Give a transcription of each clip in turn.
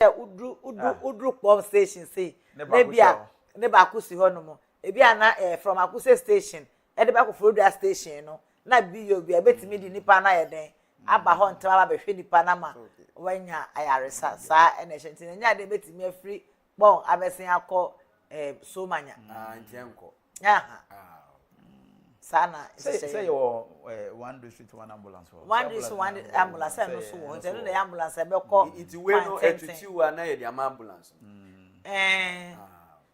udru pump station say ne ba kusi ho no mo ebi ana from Akuse station e de ba ko Florida station no na bi yo bi betimi di nipa na ye den aba ho ntama ba behwe nipa na ma wanya ayaresa sa ene hye nya de betimi afri bon abesen akọ so manya ntienko sana say you one district one ambulance one ambulance no so wo nti no the ambulance e be ko iti we no etutu na ye the ambulance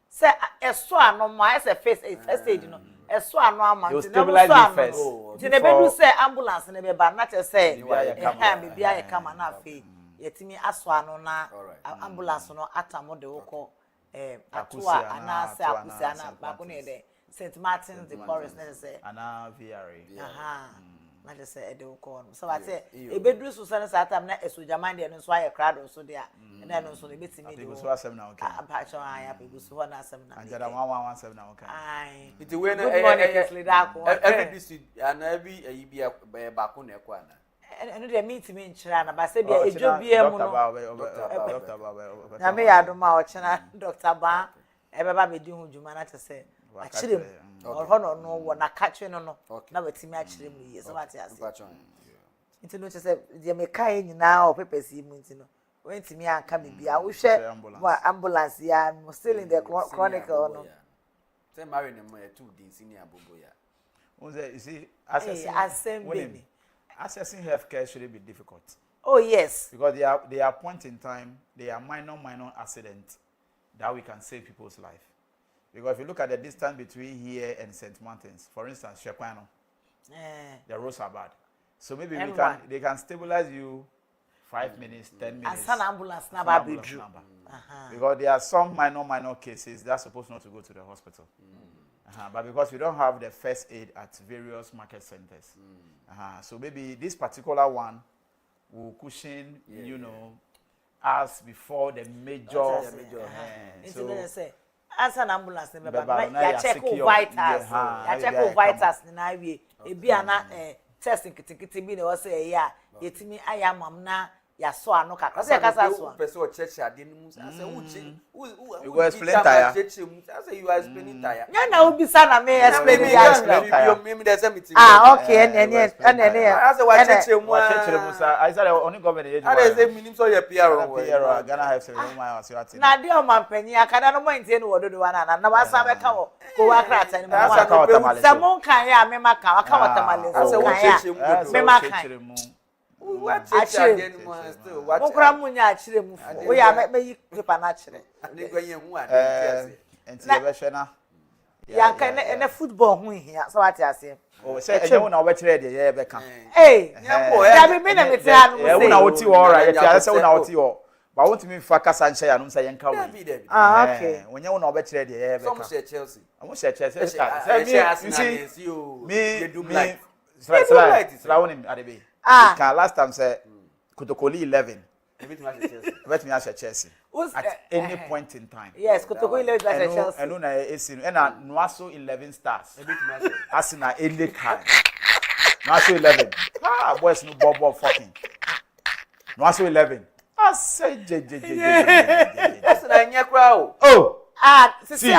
say eso ano ma say first aid no eso ano ama nti no so ano nti ne bedu say ambulance ne be ba na che say bibia ye kama na afi yetimi aso ano na ambulance no atamo de woko atua ana say Akuse ana ba ko ne de St. Martin's the forest necessary ana VRA na just say e de woko no so I say e bedru so say na time na esojaman de no so aye crowd so de a na no so ne betimi de so asem na okay apa cho aya pe so ho na asem na anjada 117 na okay ai iti we no every district ana every ayibia ba ko na ekwa na eno de meet me nchira na ba se bia ejo bia mu no doctor baba na me ya do ma o chena doctor ba e be ba be di hu juma na che se achire mu ho no wo na catch no na batimi achire mu ye so ba ti ase nti no che se de me kai nyina o pepesi mu nti no wentimi anka me bia wo hwe ambulance ya still in the chronicle no say marry ne mo e two din senior bobo ya unze you see accessing healthcare should be difficult. Oh yes, because they are point in time, they are minor accidents that we can save people's life. Because if you look at the distance between here and St. Martin's, for instance, Shekwano, the roads are bad. So maybe they can stabilize you 5 minutes, 10 minutes. As an ambulance number. Because there are some minor cases that's supposed not to go to the hospital. But because we don't have the first aid at various market centers. So maybe this particular one will cushion, us before the major. So as an ambulance, you check vitals. You check vitals. Na we ebi ana testing kiti bi na say ya yetimi aya mam na ya so ano kakra say kasa so person o church ade no mu say uchi you go explain tire say you are explaining tire nya na obisa na me explain ya me dey say meeting okay ene say wa church mu say I say only government dey I say minim so your PR Ghana have say no my was you na dey o manpanyi akada no mind no wododo wa na ba sa be ka wo ko wa krata ni mo sa mon kan ya me maka wa ka watamale so kan ya me maka what again still what mokra munya achire mu fo we ya me yi paper na achire ni gwenye hu ade enti ye be hwe na ya kan ene football hu hia so what ase o say enye hu na wo be kire de ye be kan ya be me na me tira no say na woti wo ra ye tira say na woti wo ba wonti mi fa kasa nche ya no say yenka wo okay onye hu na wo be kire de ye be kan some Chelsea I'm say Chelsea say me do like sla wonim adebe can last time say Kotokoli 11 everything has Chelsea at any point in time. Yes, Kotokoli 11 has Chelsea. And na AC and Nwaso 11 stars. Arsenal any card. Nwaso 11. Boys no bobo fucking. Nwaso 11. I say Arsenal nya kra o. Oh. See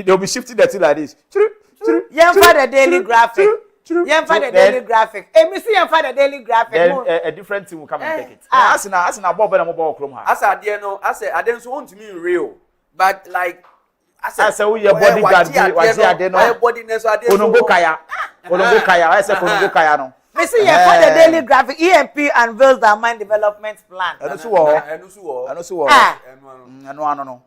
they'll be shifting the thing like this. Yeah, for the daily graphic. Yeah, for the daily graphic. Me see you for the daily graphic. Then a different team will come and take it. Arsenal Bob and Mobile Chrome. As I dare no, I say I don't want to be real, but like I say we your bodyguard, what you are there no. Body neso ade. Onongokaya. I say Onongokaya no. Me see you for the daily graphic. EMP unveils the mind development plan. I know so. No.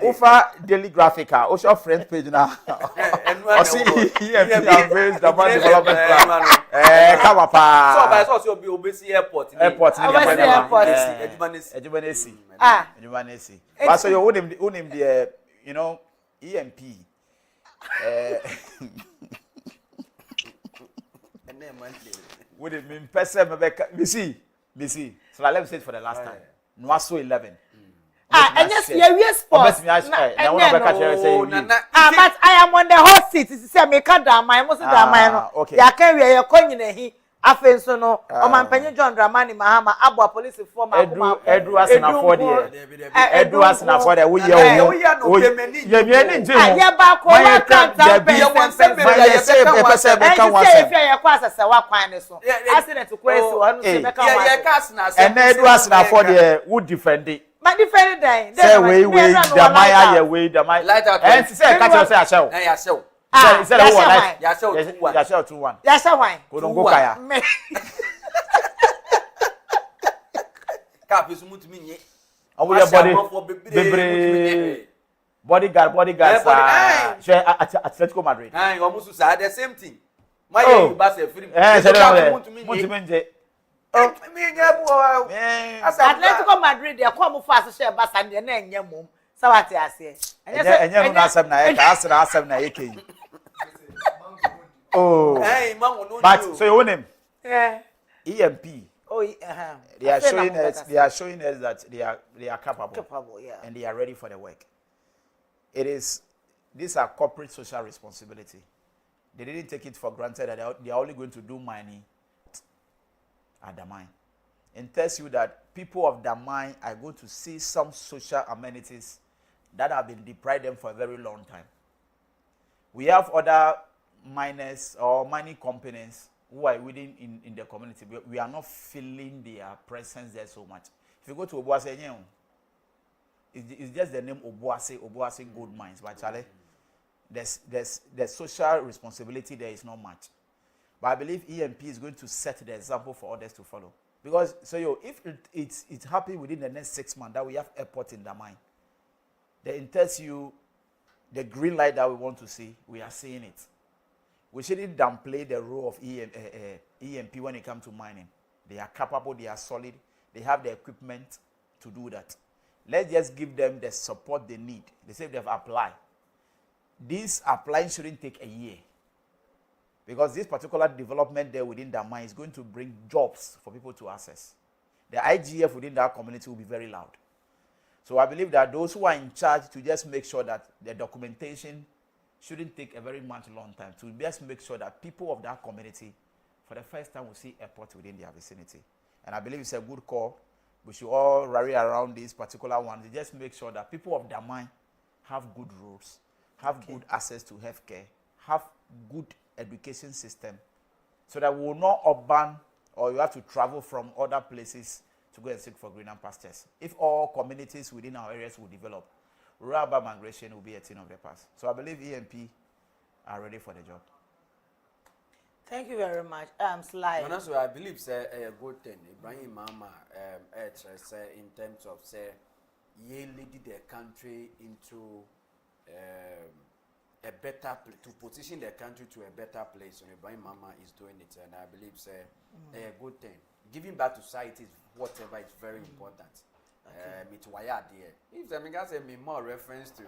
Ufa daily graphica, o show friend page na. O see unveils the man development plan. Come up. So by so be obesi airport. Ejumanesi. But so you unim the EMP. Would it mean person me see. So let me say it for the last time. Nwaso 11. And yes, we sports. But I am on the hot seat. Say me ka da my must da my no. Ya can we your coin in he. Afen so no o man panyin John Dramani Mahama abo police form akoma Edu asena for there Edu asena for there we ye o ye me ni nje ho ye ba ko wa kan ta pe ye won se be pese be kan wa se e ye kwa asese wa kwan ne so accident ko esi wo no se be kan wa ye ka asena se and Edu asena for there who defend it ma defend den say we the maya ye we the maya and say catch you say ashew na ya ashew say who like ya ashew 2-1 ya ashew 2-1 ya ashew wan ko don go kaya ka pe so mutumi nye awo ye body bodyguard she Atletico Madrid almost say the same thing my you ba say free mutumi nje me nya bo Atletico Madrid ya come fast share basa de na enya mom sawate ase enya no asem na ye ka asem na ye ke oh but so you name EMP they are showing us that they are capable yeah. and they are ready for the work. These are corporate social responsibility. They didn't take it for granted that they are only going to do mining at the mine. It tells you that people of the mine are going to see some social amenities that have been deprived them for a very long time. We have other miners or mining companies who are within in the community. We are not feeling their presence there so much. If you go to Obuasi, it's just the name Obuasi Gold Mines. But Charlie, there's social responsibility there is not much. But I believe EMP is going to set the example for others to follow. Because if it's happening within the next 6 months that we have airport in the mine, then it tells you the green light that we want to see, we are seeing it. We shouldn't downplay the role of EMP when it comes to mining. They are capable, they are solid, they have the equipment to do that. Let's just give them the support they need. They say they've applied. This applying shouldn't take a year. Because this particular development there within that mine is going to bring jobs for people to access. The IGF within that community will be very loud. So I believe that those who are in charge to just make sure that the documentation shouldn't take a very much long time to just make sure that people of that community for the first time will see airport within their vicinity. And I believe it's a good call. We should all rally around this particular one to just make sure that people of the mine have good roads, have good access to healthcare, have good education system, so that we will not urban or you have to travel from other places to go and seek for greener pastures. If all communities within our areas will develop, rural migration will be a thing of the past. So I believe EMP are ready for the job. Thank you very much. Sly. And also, I believe say a good thing. Ibrahim Mama say in terms of say ye lead the country into a better to position the country to a better place. And Ibrahim Mama is doing it, and I believe say a good thing. Giving back to society is whatever is very important. It's wired there. If the nigga say me more reference to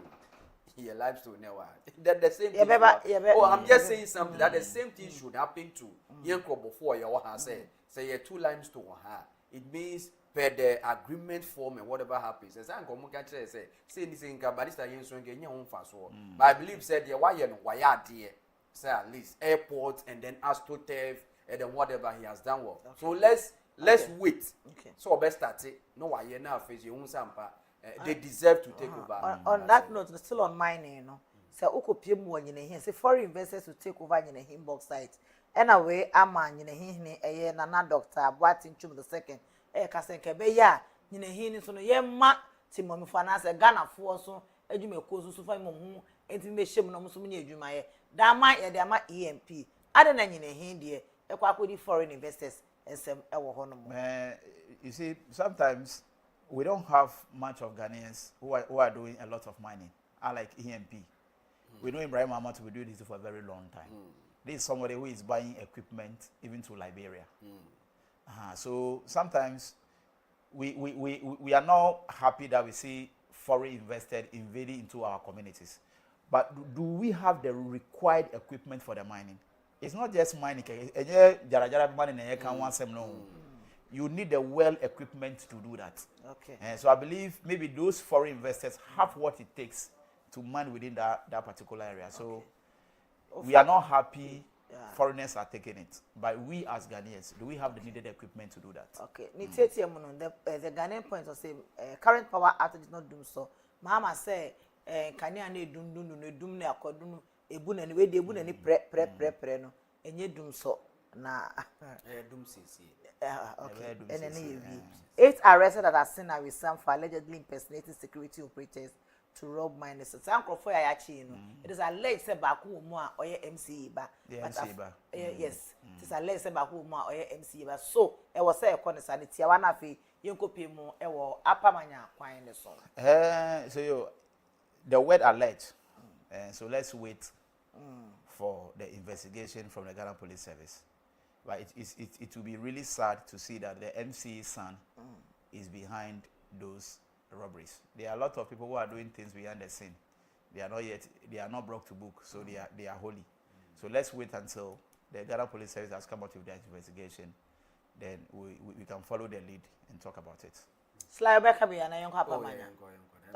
your life story now, that the same thing. I'm just saying something that the same thing should happen to Yanko before your say your 2 lines to her. It means per the agreement form and whatever happens. As I come say this in Cabalista Yenson get your own fast war. But I believe said the wired there, say at least airport and then AstroTurf and then whatever he has done well. So let's wait. Okay. So best start it. No, I now face your own sampa. They deserve to take over. On that note, still on mining, you know. So ukopie mu wanyine here. Say foreign investors will take over nyine him bauxite. Anyway, ama nyine hini eye na Dr. Boatin Chum the second. Kasenke be ya nyine hini so no ye ma timomi fana say Ghana fo so adwuma kozu so fa mo hu enti me hyem no so me adwuma ye. Da ma ye de ama EMP. Ade na nyine hin de ekwa akodi foreign investors ensem ewo ho no mo. You see, sometimes we don't have much of Ghanaians who are doing a lot of mining. Unlike EMP. We know Ibrahim Ahmad to be doing this for a very long time. This is somebody who is buying equipment even to Liberia. So sometimes we are not happy that we see foreign investors invading into our communities. But do we have the required equipment for the mining? It's not just mining. You need the well equipment to do that. Okay. And so I believe maybe those foreign investors have what it takes to mine within that particular area. So we are not happy foreigners are taking it. But we as Ghanaians, do we have the needed equipment to do that? Okay. The Ghanaian point was say current power act did not do so. Mama say Kenya ne dum ne akodum ebu na we de ebu na ni pre no enye dum so na dum sisi. Okay. And then 8 arrested at Asina with some for allegedly impersonating security operators to rob miners. So for it is alleged say baku mo a oye MCE ba. Yes. It is alleged say baku mo a oye MCE ba. So e was say e kon sanity wa na fe yenko pe mu e wo apamanya kwan ne so. So the word alleged. So let's wait for the investigation from the Ghana Police Service. But it will be really sad to see that the MCE son is behind those robberies. There are a lot of people who are doing things behind the scene. They are not brought to book, so they are holy. So let's wait until the Ghana Police Service has come out with their investigation. Then we can follow the lead and talk about it.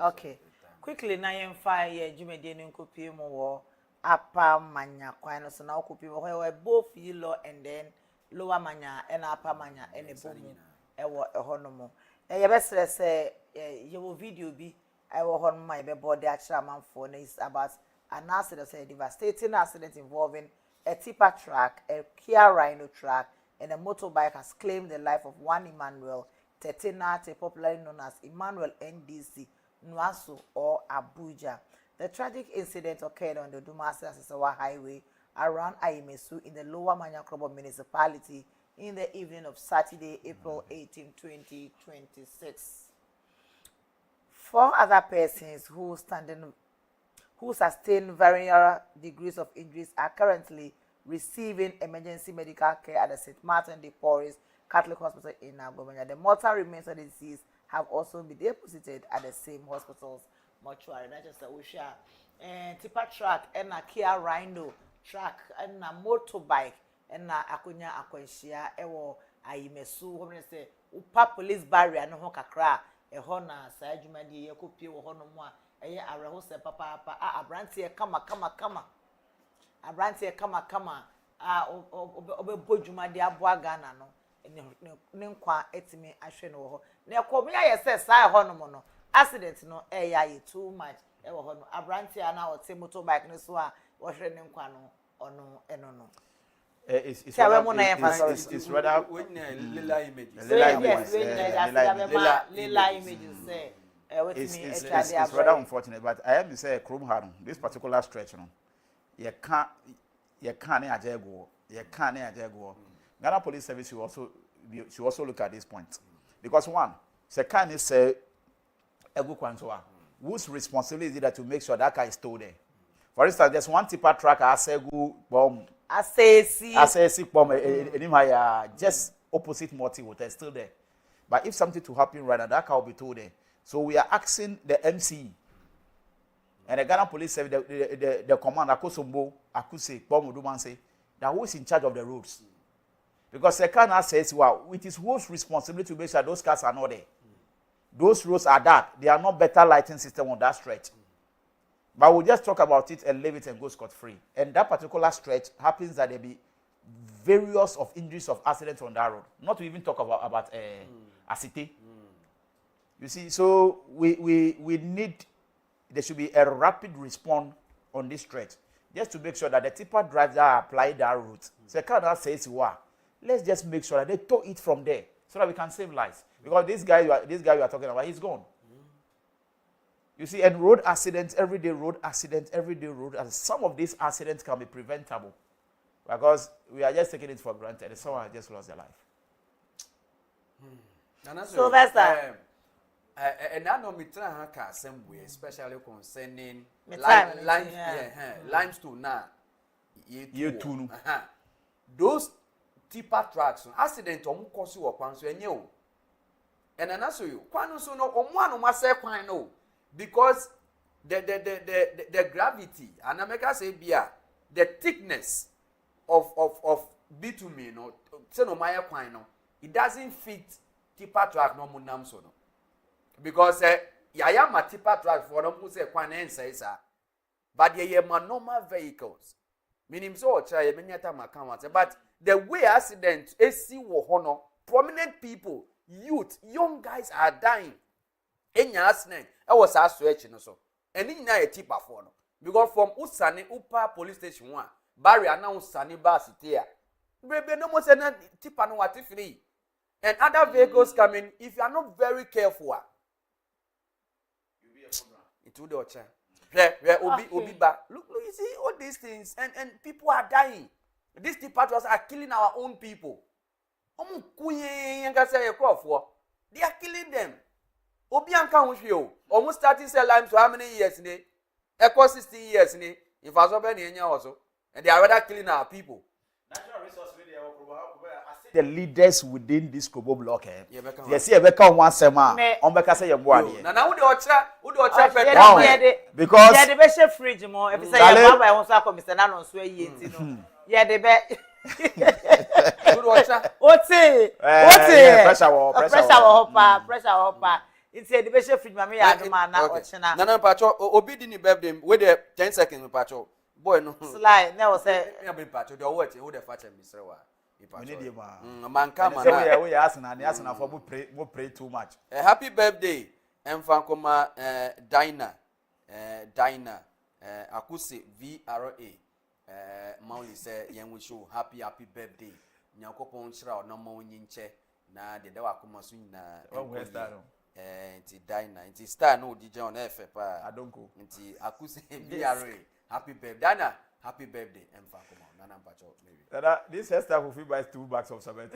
Okay. Quickly, na yen fire jumede ni nkopi mu wo apa manya kwan so na okopi wo where both law and then lower manya and upper manya and a boom ewo ehonomo ye besere say ye wo video bi ewo hon my be body actual man for is about an accident, a devastating accident involving a tipper truck, a Kia Rhino truck, and a motorbike has claimed the life of one Emmanuel Tetenate, popularly known as Emmanuel NDC Nwasu or Abuja. The tragic incident occurred on the Dumasi-Asisawa Highway around Aimesu in the Lower Manyakrobo municipality in the evening of Saturday, April 18, 2026. 4 other persons who sustained varying degrees of injuries are currently receiving emergency medical care at the St. Martin de Porres Catholic Hospital in Agomanya. The mortal remains of the deceased have also been deposited at the same hospital's mortuary. That is we share tipper truck and a Kia Rhino truck and a motorbike and a akunya akwenshia ewo Aimesu when say upa police barrier no ho kakra e ho na sa adwumadi ye kopie wo ho no mo a eye areho se papa abrante kama abrante kama obebo dwumadi aboa Ghana no ne nkwa etimi ahwe no ho na ekobia ye se sa ho no mo no accident no ya ye too much e wo ho no abrante na o te motorbike no so a wo hwe ne nkwa no ono eno no. It's rather Lila images. It's rather unfortunate, but I have to say, this particular stretch, you can't go. Ghana Police Service should also look at this point, because one, second is whose responsibility is it to make sure that car is stored there? For instance, there's one tipper truck Asegu bomb. Asesi bomb just opposite Morty Hotel, still there. But if something to happen right now, that car will be towed there. So we are asking the MCE and the Ghana Police Service, the commander Akosombo, Akuse, Bomb Udumanse, that who is in charge of the roads. Because the car says, well, it is whose responsibility to make sure those cars are not there. Those roads are dark. There are no better lighting system on that stretch. But we'll just talk about it and leave it and go scot-free. And that particular stretch happens that there be various of injuries of accidents on that road. Not to even talk about Asite. You see, so we need, there should be a rapid response on this stretch. Just to make sure that the tipper drivers are applying that route. So the car that says, wow, let's just make sure that they tow it from there so that we can save lives. Because this guy you are talking about, he's gone. You see, and road accidents, everyday road accidents. Some of these accidents can be preventable because we are just taking it for granted. And someone has just lost their life. So that's that. And I know me try to assembly, especially concerning limestone now. Year two. Those tipper trucks, accident cause you a so and you. And I answer you, kwanu so no omwa no say kwan no. Because the gravity, and I make us say beer, the thickness of bitumen, no, say no maya kwino, it doesn't fit tipper truck no munam so no. Because yaya ma tipper truck for them who say kwan and say sir, but ye ma normal vehicles. Meaning so try many time account, but the way accident AC wo hono, prominent people, youth, young guys are dying. Enya accident, I was asked to so. And in a tip of one. Because from Usani Upa police station 1, Barry announced Sani Bas here. Baby, no more than tip and what free. And other vehicles coming, if you are not very careful, you'll be a program. It will do Obi back. Look, you see all these things, and people are dying. These departments are killing our own people. They are killing them. Obi anka you almost starting sell lime for how many years? Echo 16 years. If I saw any also, and they are rather killing our people. Natural resource the leaders within this Kobo block, they see a better one sema. On Becca say your boy. Now, who do because yeah, the best fridge more. If you say your mama wants to come, Mr. Nanon swear ye. Yeah, the best. What's it? Pressure hopper. It's a division fridge, mammy. I do man now. Nana Pacho, obedient birthday with the 10 seconds, Pacho. Boy, no slide. Never say, I've been Pacho. The word who the fetch Mr. Man, come on. We asking and asking for pray too much. Happy birthday, Mfankoma Dina, Akusi VRA. Mauli say, young wish you happy birthday. Nyakopon shra no more nyinche na de dawa kuma sunna. Oh, where's that? Nti Dina, nti star no DJ on F pa. I don't go. Nti Akusi VRA. Happy birthday, Dina. Happy birthday, Mfankoma. Nana Pacho, maybe. This hairstyle will buy 2 bags of cement.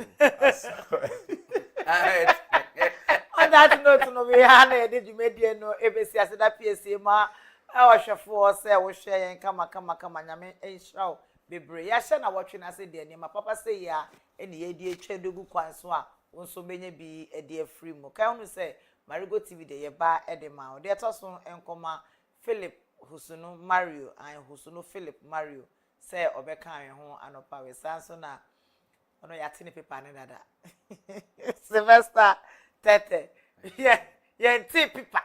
On that note, no, we had did you made no ABC as that PSC ma. I was sure for say we share and come, Yami, and show. Be brave. Yasha, watching us a dear name. My papa say, ya, any ADA Chendugu Kwanswa, also many be a dear free mo. Can we say, Marego TV, the bar at the mouth. There also and comma Philip Husuno Mario and Husuno Philip Mario. Say Obeka home and Opawe Sansona. Ono yatini paper nada. Sylvester Tete. Yeah, tea paper.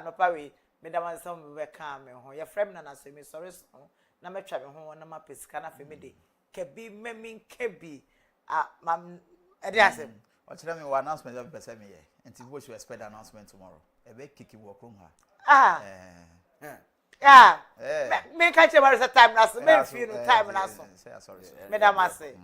No Opawe. Madam some we come home. Your friend na so me sorry so. Na me twa me ho na ma pesika na fe me de. Kebi memin kebi. Mam Ediasem. What tell me one announcement of person me here. Until we should expect the announcement tomorrow. Ebe kiki work room ha. Yeah. Me catch a time na so me feel no time na so. Sorry. Madam I say.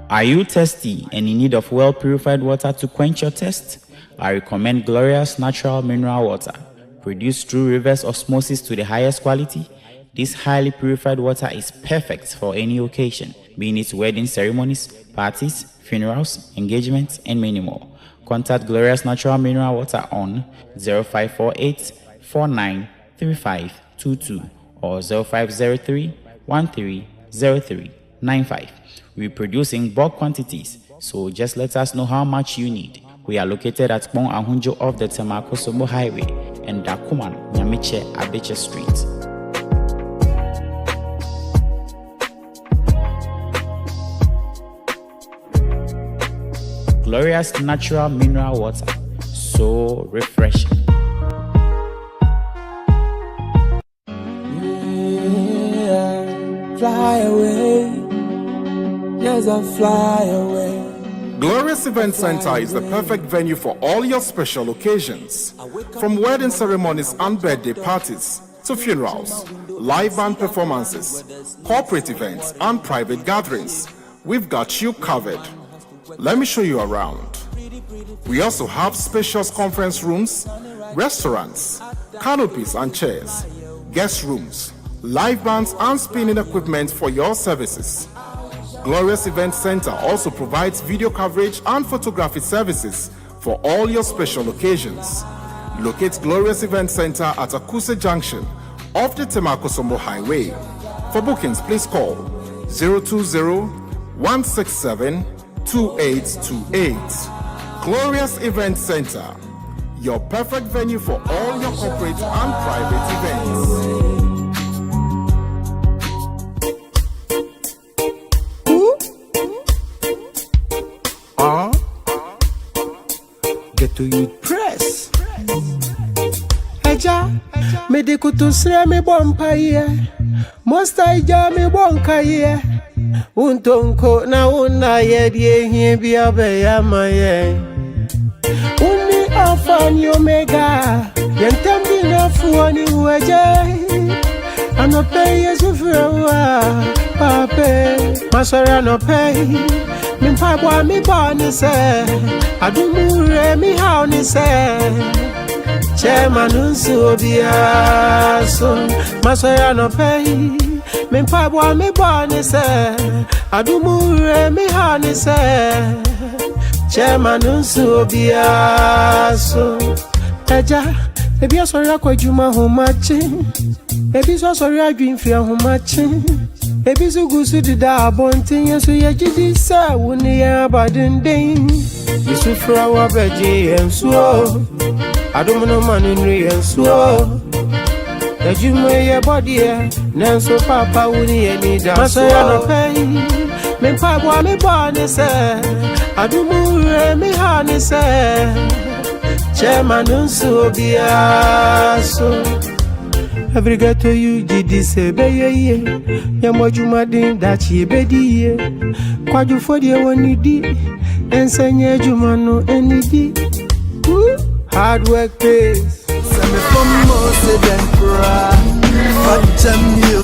Are you thirsty and in need of well-purified water to quench your thirst? I recommend Glorious Natural Mineral Water. Produced through reverse osmosis to the highest quality, this highly purified water is perfect for any occasion, being it wedding ceremonies, parties, funerals, engagements, and many more. Contact Glorious Natural Mineral Water on 0548 493522 or 0503 130395. We produce in bulk quantities, so just let us know how much you need. We are located at Bon Ahunjo off the Temako-Sobo Highway and Dakuman, Nyamiche, Abeche Street. Glorious Natural Mineral Water, so refreshing. Fly away. Yes, I'll fly away. Glorious Event Center is the perfect venue for all your special occasions. From wedding ceremonies and birthday parties to funerals, live band performances, corporate events, and private gatherings, we've got you covered. Let me show you around. We also have spacious conference rooms, restaurants, canopies and chairs, guest rooms, live bands, and spinning equipment for your services. Glorious Event Center also provides video coverage and photography services for all your special occasions. Locate Glorious Event Center at Akuse Junction off the Temakosombo Highway. For bookings, please call 020-167-2828. Glorious Event Center, your perfect venue for all your corporate and private events. Get to you press. Eja, me de kutusre me bompaye. Mosta ija me bonkaye. Untonko na una ye die hie bia be ya maye. Uni alpha and omega. Yentem di na fuani ueje. Anope yesu frewa. Pape, masora no pay. Mi pabwa mi boni se. Adumure mi hauni se. Chema nunsu obiaso. Masora no pay. Mi pabwa mi boni se. Adumure mi hauni se. Chema nunsu obiaso. Eja, ebi asori kwa juma homachi. Ebi so sorry adwin fi ahomachi. Ebi so gusu dida abontin yeso yejidi sa woni ya badenden. Yesu fra wa beje enso. Adomo manu nri enso. Ejuma ye body e nanso papa woni ye ni da. Masaya no pay. Me pabwa me bone se. Adomo re me ha ni se. Chema nunsu obiaso. Every get to you did this ye. Yamojuma din that ye bedi. Kwaju for the one you did. And sanya jumano any di. Hard work pays. Send me from most than cry. But you.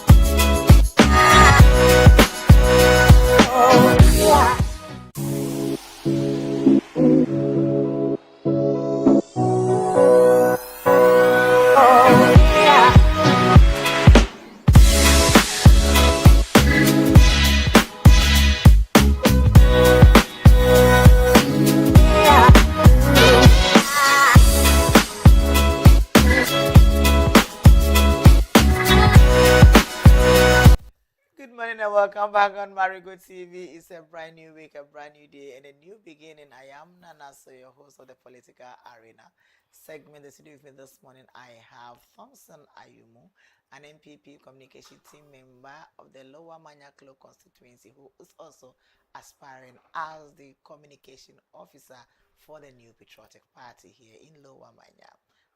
Welcome back on Marego TV. It's a brand new week, a brand new day, and a new beginning. I am Nana, so your host of the Political Arena segment. The studio with me this morning, I have Thompson Ayumu, an MPP communication team member of the Lower Manyaklo constituency, who is also aspiring as the communication officer for the new patriotic party here in Lower Manya,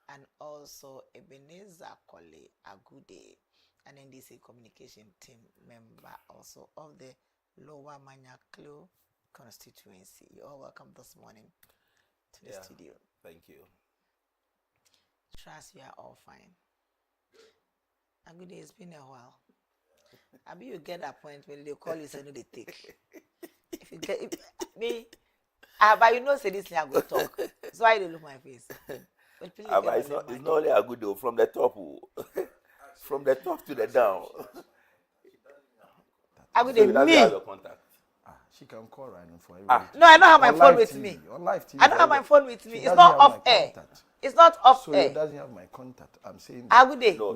and also Ebenezer Kole Agude, an NDC communication team member also of the Lower Manyaklo constituency. You're all welcome this morning to the studio. Thank you. Trust you are all fine. Agude, it's been a while. I mean, you get appointment, they call you, say no, they take. If you get but you know, say this thing I go talk. So why you look my face? But it's not only Agude from the top. From the top to the down. I would so me. Your contact. She can call right now for everything. No, I don't have my phone with me. On live TV. I don't have my phone with me. It's not off air. It's not off air. So it doesn't have my contact. I'm saying I would No.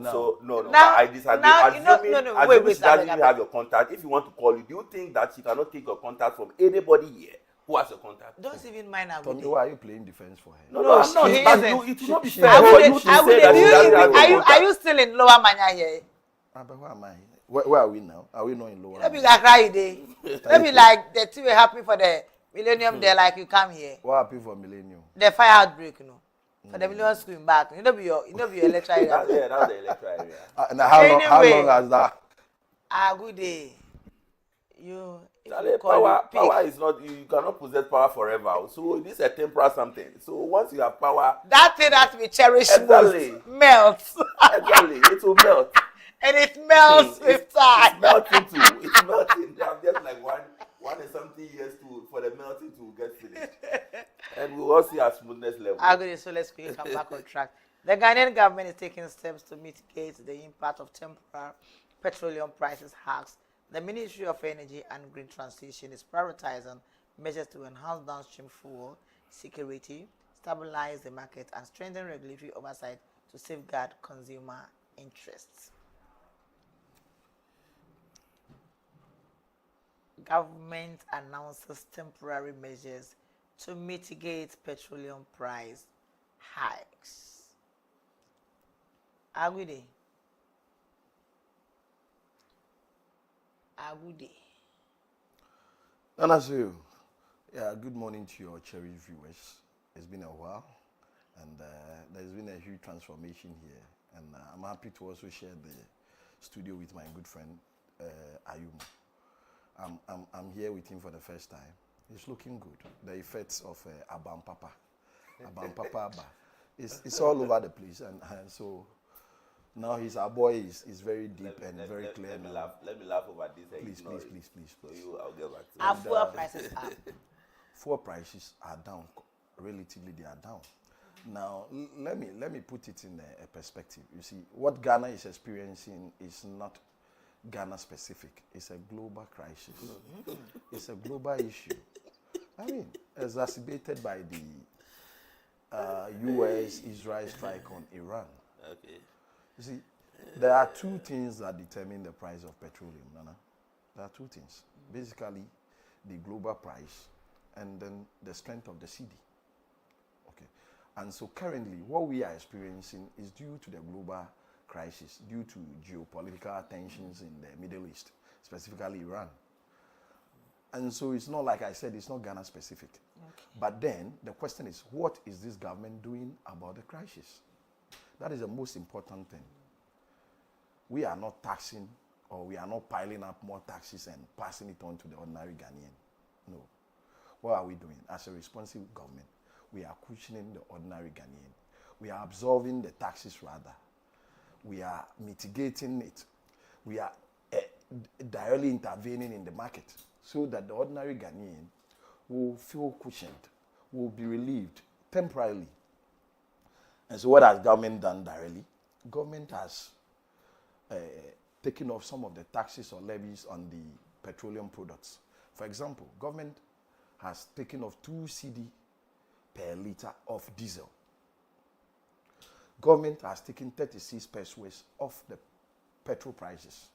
Now, I disagree. No. Wait. She doesn't even have your contact. If you want to call you, do you think that she cannot take your contact from anybody here who has your contact? Don't even mind Agude. Tommy, why are you playing defense for her? No, I'm not. It will not be fair. Are you still in Lower Manya here? But where am I? Where are we now? Are we not in Lower? Let me like cry day. Let me like the two were happy for the millennium day, like you come here. What happened for millennium? The fire outbreak, you know. For the million scream back. You know be your electric area. That's the electric area. Now how long has that? Good day. Power is not, you cannot possess power forever. So this is a temporary something. So once you have power, that thing that we cherish most melts. Exactly, it will melt. And it melts with time. It's melting too. It's melting. They have just like one and something years for the melting to get finished. And we will all see our smoothness level. So let's quickly come back on track. The Ghanaian government is taking steps to mitigate the impact of temporary petroleum prices hikes. The Ministry of Energy and Green Transition is prioritizing measures to enhance downstream fuel security, stabilize the market, and strengthen regulatory oversight to safeguard consumer interests. Government announces temporary measures to mitigate petroleum price hikes. Agude. Nanasu, yeah, good morning to your cherished viewers. It's been a while, and there's been a huge transformation here, and I'm happy to also share the studio with my good friend Ayumu. I'm here with him for the first time. He's looking good. The effects of Abam Papa Abba, it's all over the place, and so. Now our boy is very deep and very clear. Let me laugh over this. Please. So I'll get back to Our fuel prices are. Fuel prices are down. Relatively, they are down. Now, let me put it in a perspective. You see, what Ghana is experiencing is not Ghana specific. It's a global crisis. It's a global issue. I mean, exacerbated by the U.S.-Israel strike on Iran. Okay. You see, there are two things that determine the price of petroleum, Nana. There are two things. Basically, the global price and then the strength of the CD. Okay. And so currently, what we are experiencing is due to the global crisis, due to geopolitical tensions in the Middle East, specifically Iran. And so it's not, like I said, it's not Ghana specific. Okay. But then the question is, what is this government doing about the crisis? That is the most important thing. We are not taxing, or we are not piling up more taxes and passing it on to the ordinary Ghanaian. No. What are we doing? As a responsible government, we are cushioning the ordinary Ghanaian. We are absorbing the taxes rather. We are mitigating it. We are directly intervening in the market so that the ordinary Ghanaian will feel cushioned, will be relieved temporarily. And so what has government done directly? Government has taken off some of the taxes or levies on the petroleum products. For example, government has taken off 2 cedi per litre of diesel. Government has taken 36 pesos off the petrol prices.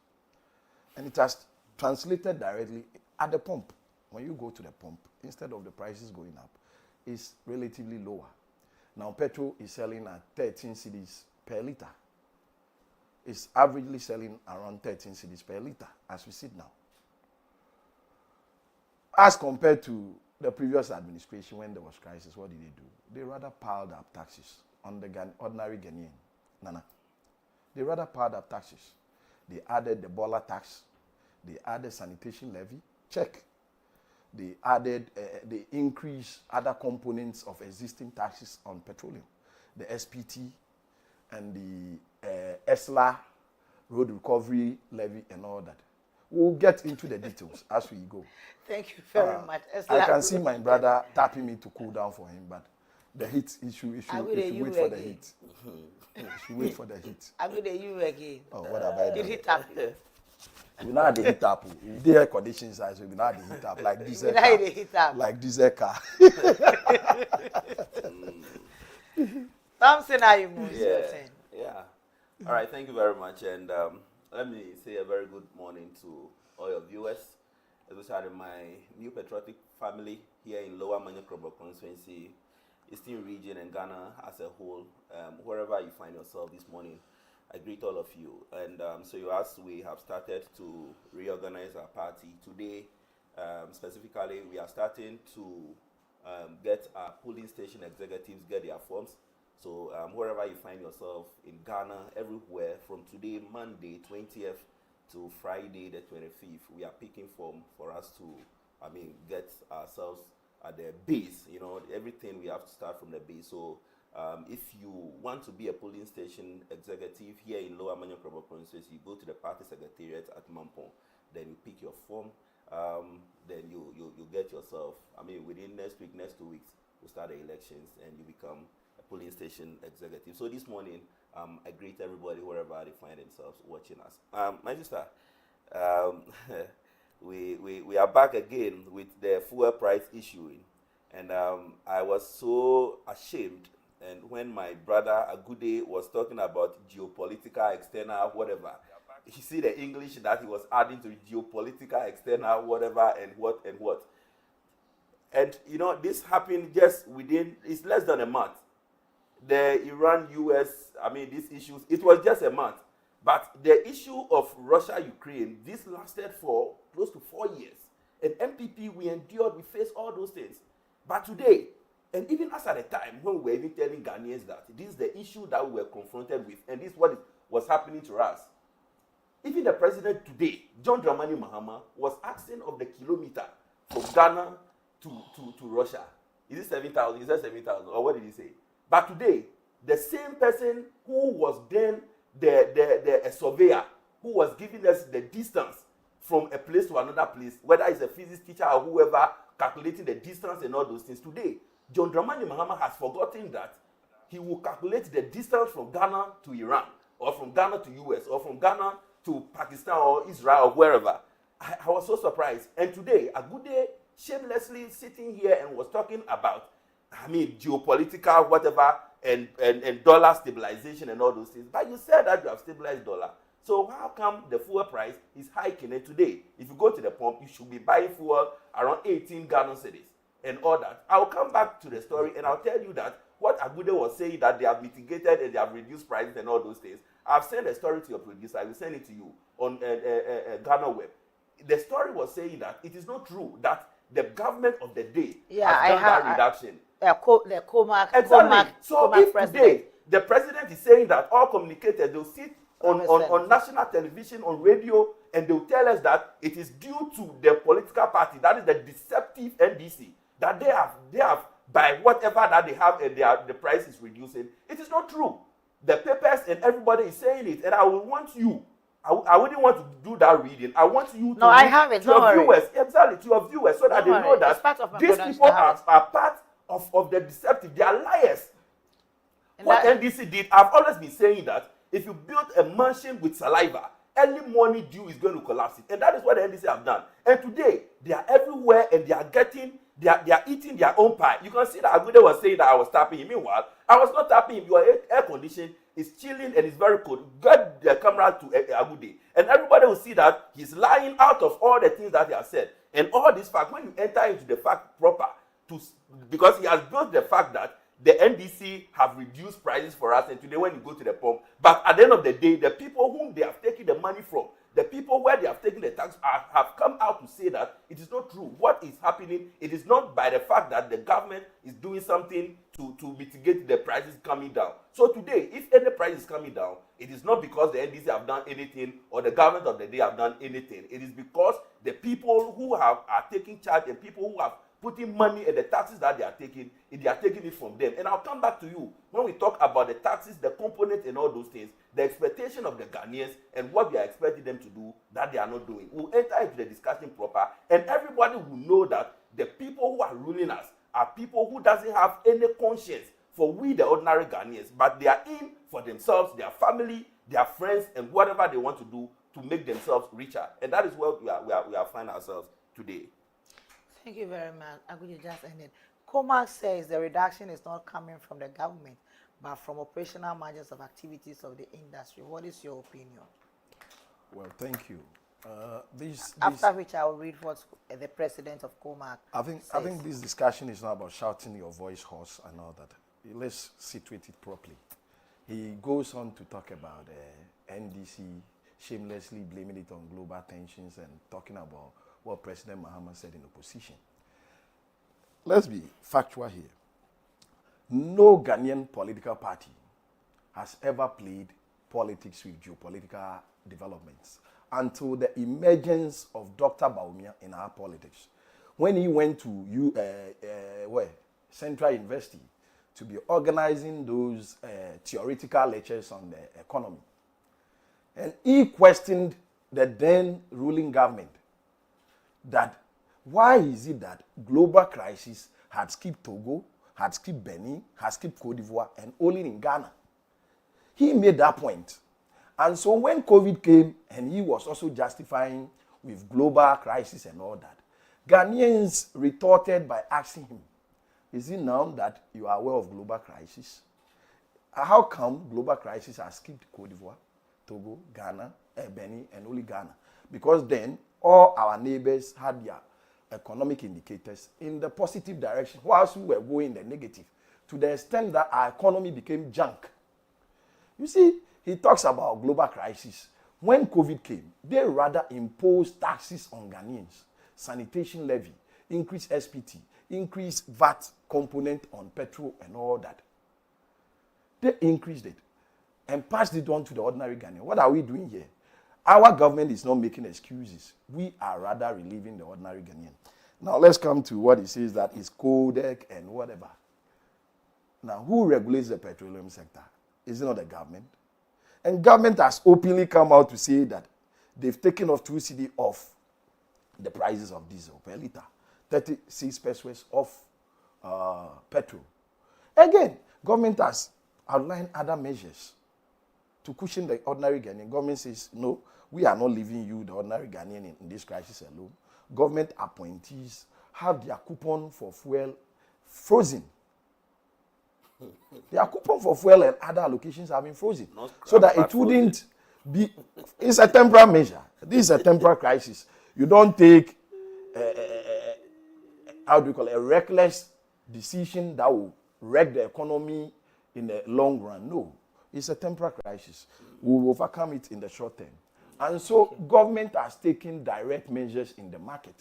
And it has translated directly at the pump. When you go to the pump, instead of the prices going up, it's relatively lower. Now, petrol is selling at 13 cedis per litre. It's averagely selling around 13 cedis per litre as we sit now. As compared to the previous administration when there was crisis, what did they do? They rather piled up taxes on the ordinary Ghanaian. Nana. They rather piled up taxes. They added the boiler tax. They added sanitation levy. Check. They added, they increased other components of existing taxes on petroleum, the SPT and the ESLA, road recovery levy and all that. We'll get into the details as we go. Thank you very much. I can see my brother tapping me to cool down for him, but the heat issue wait for the heat. You should wait for the heat. I'm going to you again. Oh, what have I done? Did he tap you? We now have the heat up. If the air conditions are so we now have the heat up like diesel car. Like diesel car. Something how you move. Yeah. All right. Thank you very much. And let me say a very good morning to all your viewers, especially my new patriotic family here in Lower Marego constituency, Eastern region, and Ghana as a whole. Wherever you find yourself this morning, I greet all of you. And so as we have started to reorganize our party today, specifically, we are starting to get our polling station executives get their forms. So wherever you find yourself in Ghana, everywhere, from today, Monday, 20th, to Friday, the 25th, we are picking form for us to, get ourselves at the base. You know, everything we have to start from the base. So if you want to be a polling station executive here in Lower Marego constituency, you go to the party secretariat at Mampong. Then you pick your form. Then you get yourself. Within next week, next 2 weeks, we'll start the elections, and you become polling station executive. So this morning, I greet everybody wherever they find themselves watching us. My sister, we are back again with the fuel price issue, and I was so ashamed. And when my brother Agude was talking about geopolitical, external, whatever, you see the English that he was adding to geopolitical, external, whatever, and what and what. And you know, this happened just within, it's less than a month. The Iran-US, these issues, it was just a month. But the issue of Russia-Ukraine, this lasted for close to 4 years. And MPP, we endured, we faced all those things. But today, and even as at the time when we were even telling Ghanaians that this is the issue that we were confronted with, and this is what was happening to us. Even the president today, John Dramani Mahama, was asking of the kilometer from Ghana to Russia. Is it 7,000? Is that 7,000? Or what did he say? But today, the same person who was then the surveyor, who was giving us the distance from a place to another place, whether it's a physics teacher or whoever, calculating the distance and all those things. Today, John Dramani Mahama has forgotten that he will calculate the distance from Ghana to Iran, or from Ghana to US, or from Ghana to Pakistan or Israel or wherever. I was so surprised. And today, Agude shamelessly sitting here and was talking about, geopolitical, whatever, and dollar stabilization and all those things. But you said that you have stabilized dollar. So how come the fuel price is hiking? And today, if you go to the pump, you should be buying fuel around 18 Ghana cedis and all that. I'll come back to the story and I'll tell you that what Agude was saying, that they have mitigated and they have reduced prices and all those things. I've sent a story to your producer. I will send it to you on Ghana Web. The story was saying that it is not true that the government of the day has done that reduction. The Comac. Exactly. So if president. Today the president is saying that all communicators, they'll sit on national television, on radio, and they'll tell us that it is due to the political party, that is the deceptive NDC, that they have by whatever that they have and the price is reducing. It is not true. The papers and everybody is saying it, and I will want you. I wouldn't want to do that reading. I want you to. No, I have it. To your viewers, exactly, to your viewers, so that they know that these people are part of the deceptive. They are liars. And what NDC did, I've always been saying that if you build a mansion with saliva, early morning dew is going to collapse it. And that is what the NDC have done. And today, they are everywhere and they are eating their own pie. You can see that Agude was saying that I was tapping him. Meanwhile, I was not tapping him. Your air condition is chilling and it's very cold. Get the camera to Agude. And everybody will see that he's lying out of all the things that he has said. And all this fact, when you enter into the fact proper, because he has built the fact that the NDC have reduced prices for us, and today when you go to the pump, but at the end of the day, the people whom they have taken the money from, the people where they have taken the tax have come out to say that it is not true. What is happening, it is not by the fact that the government is doing something to mitigate the prices coming down. So today, if any price is coming down, it is not because the NDC have done anything or the government of the day have done anything. It is because the people who are taking charge and people who have putting money and the taxes that they are taking it from them. And I'll come back to you when we talk about the taxes, the components and all those things, the expectation of the Ghanaians and what we are expecting them to do that they are not doing. We'll enter into the discussion proper, and everybody will know that the people who are ruling us are people who doesn't have any conscience for we, the ordinary Ghanaians, but they are in for themselves, their family, their friends, and whatever they want to do to make themselves richer. And that is where we are finding ourselves today. Thank you very much. Agude just ended. Comac says the reduction is not coming from the government, but from operational margins of activities of the industry. What is your opinion? Well, thank you. After which I will read what the president of Comac says. I think this discussion is not about shouting your voice hoarse and all that. Let's situate it properly. He goes on to talk about NDC shamelessly blaming it on global tensions and talking about what President Mahama said in opposition. Let's be factual here. No Ghanaian political party has ever played politics with geopolitical developments until the emergence of Dr. Bawumia in our politics. When he went to Central University to be organizing those theoretical lectures on the economy, and he questioned the then ruling government that why is it that global crisis had skipped Togo, had skipped Benin, had skipped Cote d'Ivoire, and only in Ghana. He made that point. And so when COVID came, and he was also justifying with global crisis and all that, Ghanaians retorted by asking him, is it now that you are aware of global crisis? How come global crisis has skipped Cote d'Ivoire, Togo, Ghana, Benin, and only Ghana? Because then all our neighbors had their economic indicators in the positive direction, whilst we were going in the negative, to the extent that our economy became junk. You see, he talks about global crisis. When COVID came, they rather imposed taxes on Ghanaians, sanitation levy, increased SPT, increased VAT component on petrol and all that. They increased it and passed it on to the ordinary Ghanaian. What are we doing here? Our government is not making excuses. We are rather relieving the ordinary Ghanaian. Now let's come to what he says that is codec and whatever. Now, who regulates the petroleum sector? Is it not the government? And government has openly come out to say that they've taken off 2 cedi off the prices of diesel per liter, 36 pesos off petrol. Again, government has outlined other measures to cushion the ordinary Ghanaian. Government says, no, we are not leaving you, the ordinary Ghanaian, in this crisis alone. Government appointees have their coupon for fuel frozen. Their coupon for fuel and other allocations have been frozen. So that it wouldn't be, it's a temporary measure. This is a temporary crisis. You don't take, how do you call it, a reckless decision that will wreck the economy in the long run. No, it's a temporary crisis. We will overcome it in the short term. And so government has taken direct measures in the market.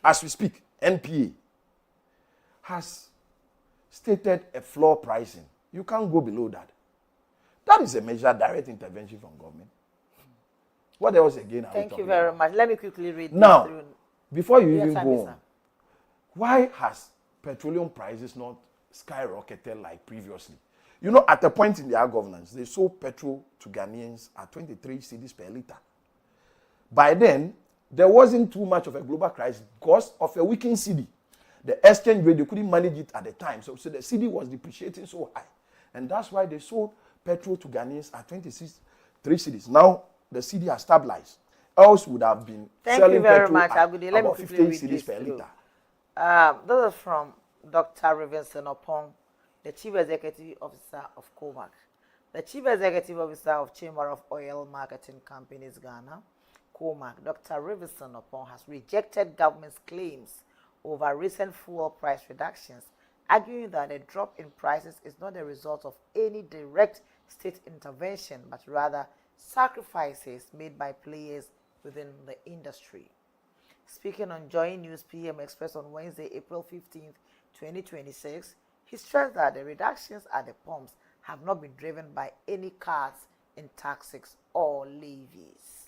As we speak, NPA has stated a floor pricing. You can't go below that. That is a measure, direct intervention from government. What else again are we talking about? Thank you very much. Let me quickly read now, this through. Before you even go on, why has petroleum prices not skyrocketed like previously? You know, at a point in their governance, they sold petrol to Ghanaians at 23 cedis per liter. By then, there wasn't too much of a global crisis because of a weakened cedi. The exchange rate, they couldn't manage it at the time. So the cedi was depreciating so high. And that's why they sold petrol to Ghanaians at 3 cedis. Now, the cedi has stabilized. Else would have been selling petrol at about 15 cedis per liter. This is from Dr. Rivenson Opong, the Chief Executive Officer of COMAC. The Chief Executive Officer of Chamber of Oil Marketing Companies Ghana, COMAC, Dr. Rivenson Opong, has rejected government's claims over recent fuel price reductions, arguing that a drop in prices is not a result of any direct state intervention, but rather sacrifices made by players within the industry. Speaking on Joy News PM Express on Wednesday, April 15th, 2026, he stressed that the reductions at the pumps have not been driven by any cuts in taxes or levies.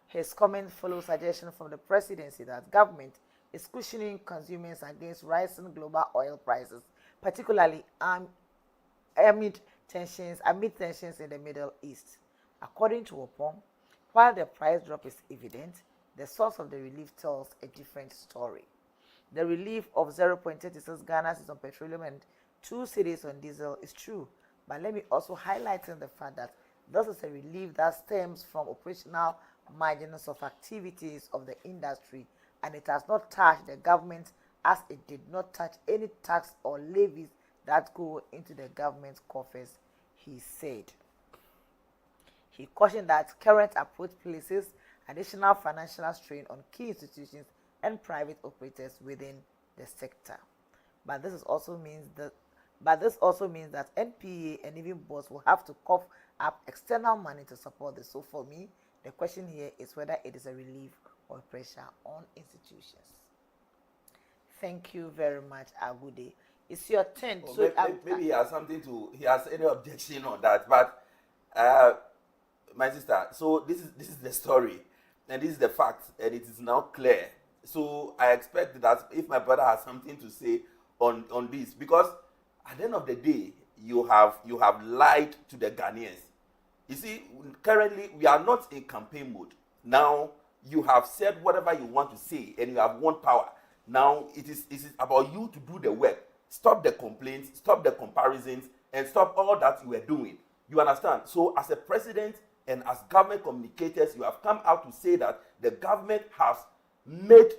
His comment follows suggestion from the presidency that government is cushioning consumers against rising global oil prices, particularly amid tensions in the Middle East. According to Opong, while the price drop is evident, the source of the relief tells a different story. The relief of 0.36 Ghana cedis on petroleum and 2 cedis on diesel is true, but let me also highlight the fact that this is a relief that stems from operational margins of activities of the industry, and it has not touched the government as it did not touch any tax or levies that go into the government's coffers, he said. He cautioned that current approach places additional financial strain on key institutions and private operators within the sector. But this also means that NPA and even boards will have to cough up external money to support this. So for me, the question here is whether it is a relief or pressure on institutions. Thank you very much, Agude. It's your turn. Well, so maybe he has something to. He has any objection on that, but my sister. So this is the story, and this is the fact, and it is now clear. So I expect that if my brother has something to say on this, because at the end of the day, you have lied to the Ghanaians. You see, currently we are not in campaign mode. Now you have said whatever you want to say, and you have won power. Now it is about you to do the work. stop the complaints, stop the comparisons, and stop all that you were doing. You understand? So as a president and as government communicators, you have come out to say that the government has made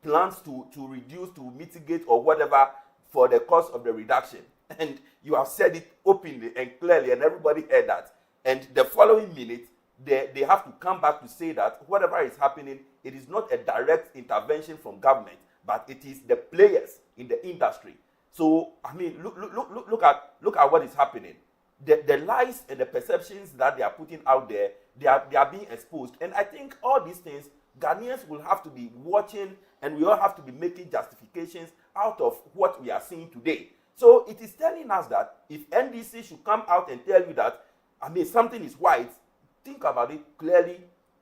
plans to reduce, to mitigate, or whatever for the cost of the reduction. And you have said it openly and clearly, and everybody heard that. And the following minute, they have to come back to say that whatever is happening, it is not a direct intervention from government, but it is the players in the industry. So, I mean, look at what is happening. The lies and the perceptions that they are putting out there, they are being exposed. And I think all these things, Ghanaians will have to be watching, and we all have to be making justifications out of what we are seeing today. So it is telling us that if NDC should come out and tell you that, I mean, something is white, think about it clearly,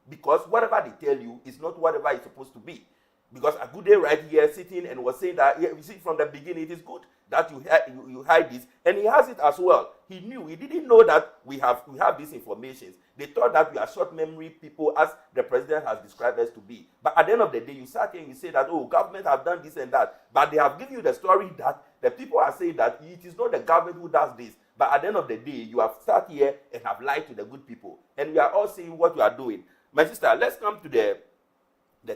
because whatever they tell you is not whatever it's supposed to be. Because Agude right here sitting and was saying that, yeah, you see from the beginning, it is good that you hide this, and he has it as well. He didn't know that we have these informations. They thought that we are short memory people, as the president has described us to be. But at the end of the day, you sat here and you say that, oh, government have done this and that. But they have given you the story that the people are saying that it is not the government who does this. But at the end of the day, you have sat here and have lied to the good people. And we are all seeing what you are doing. My sister, let's come to the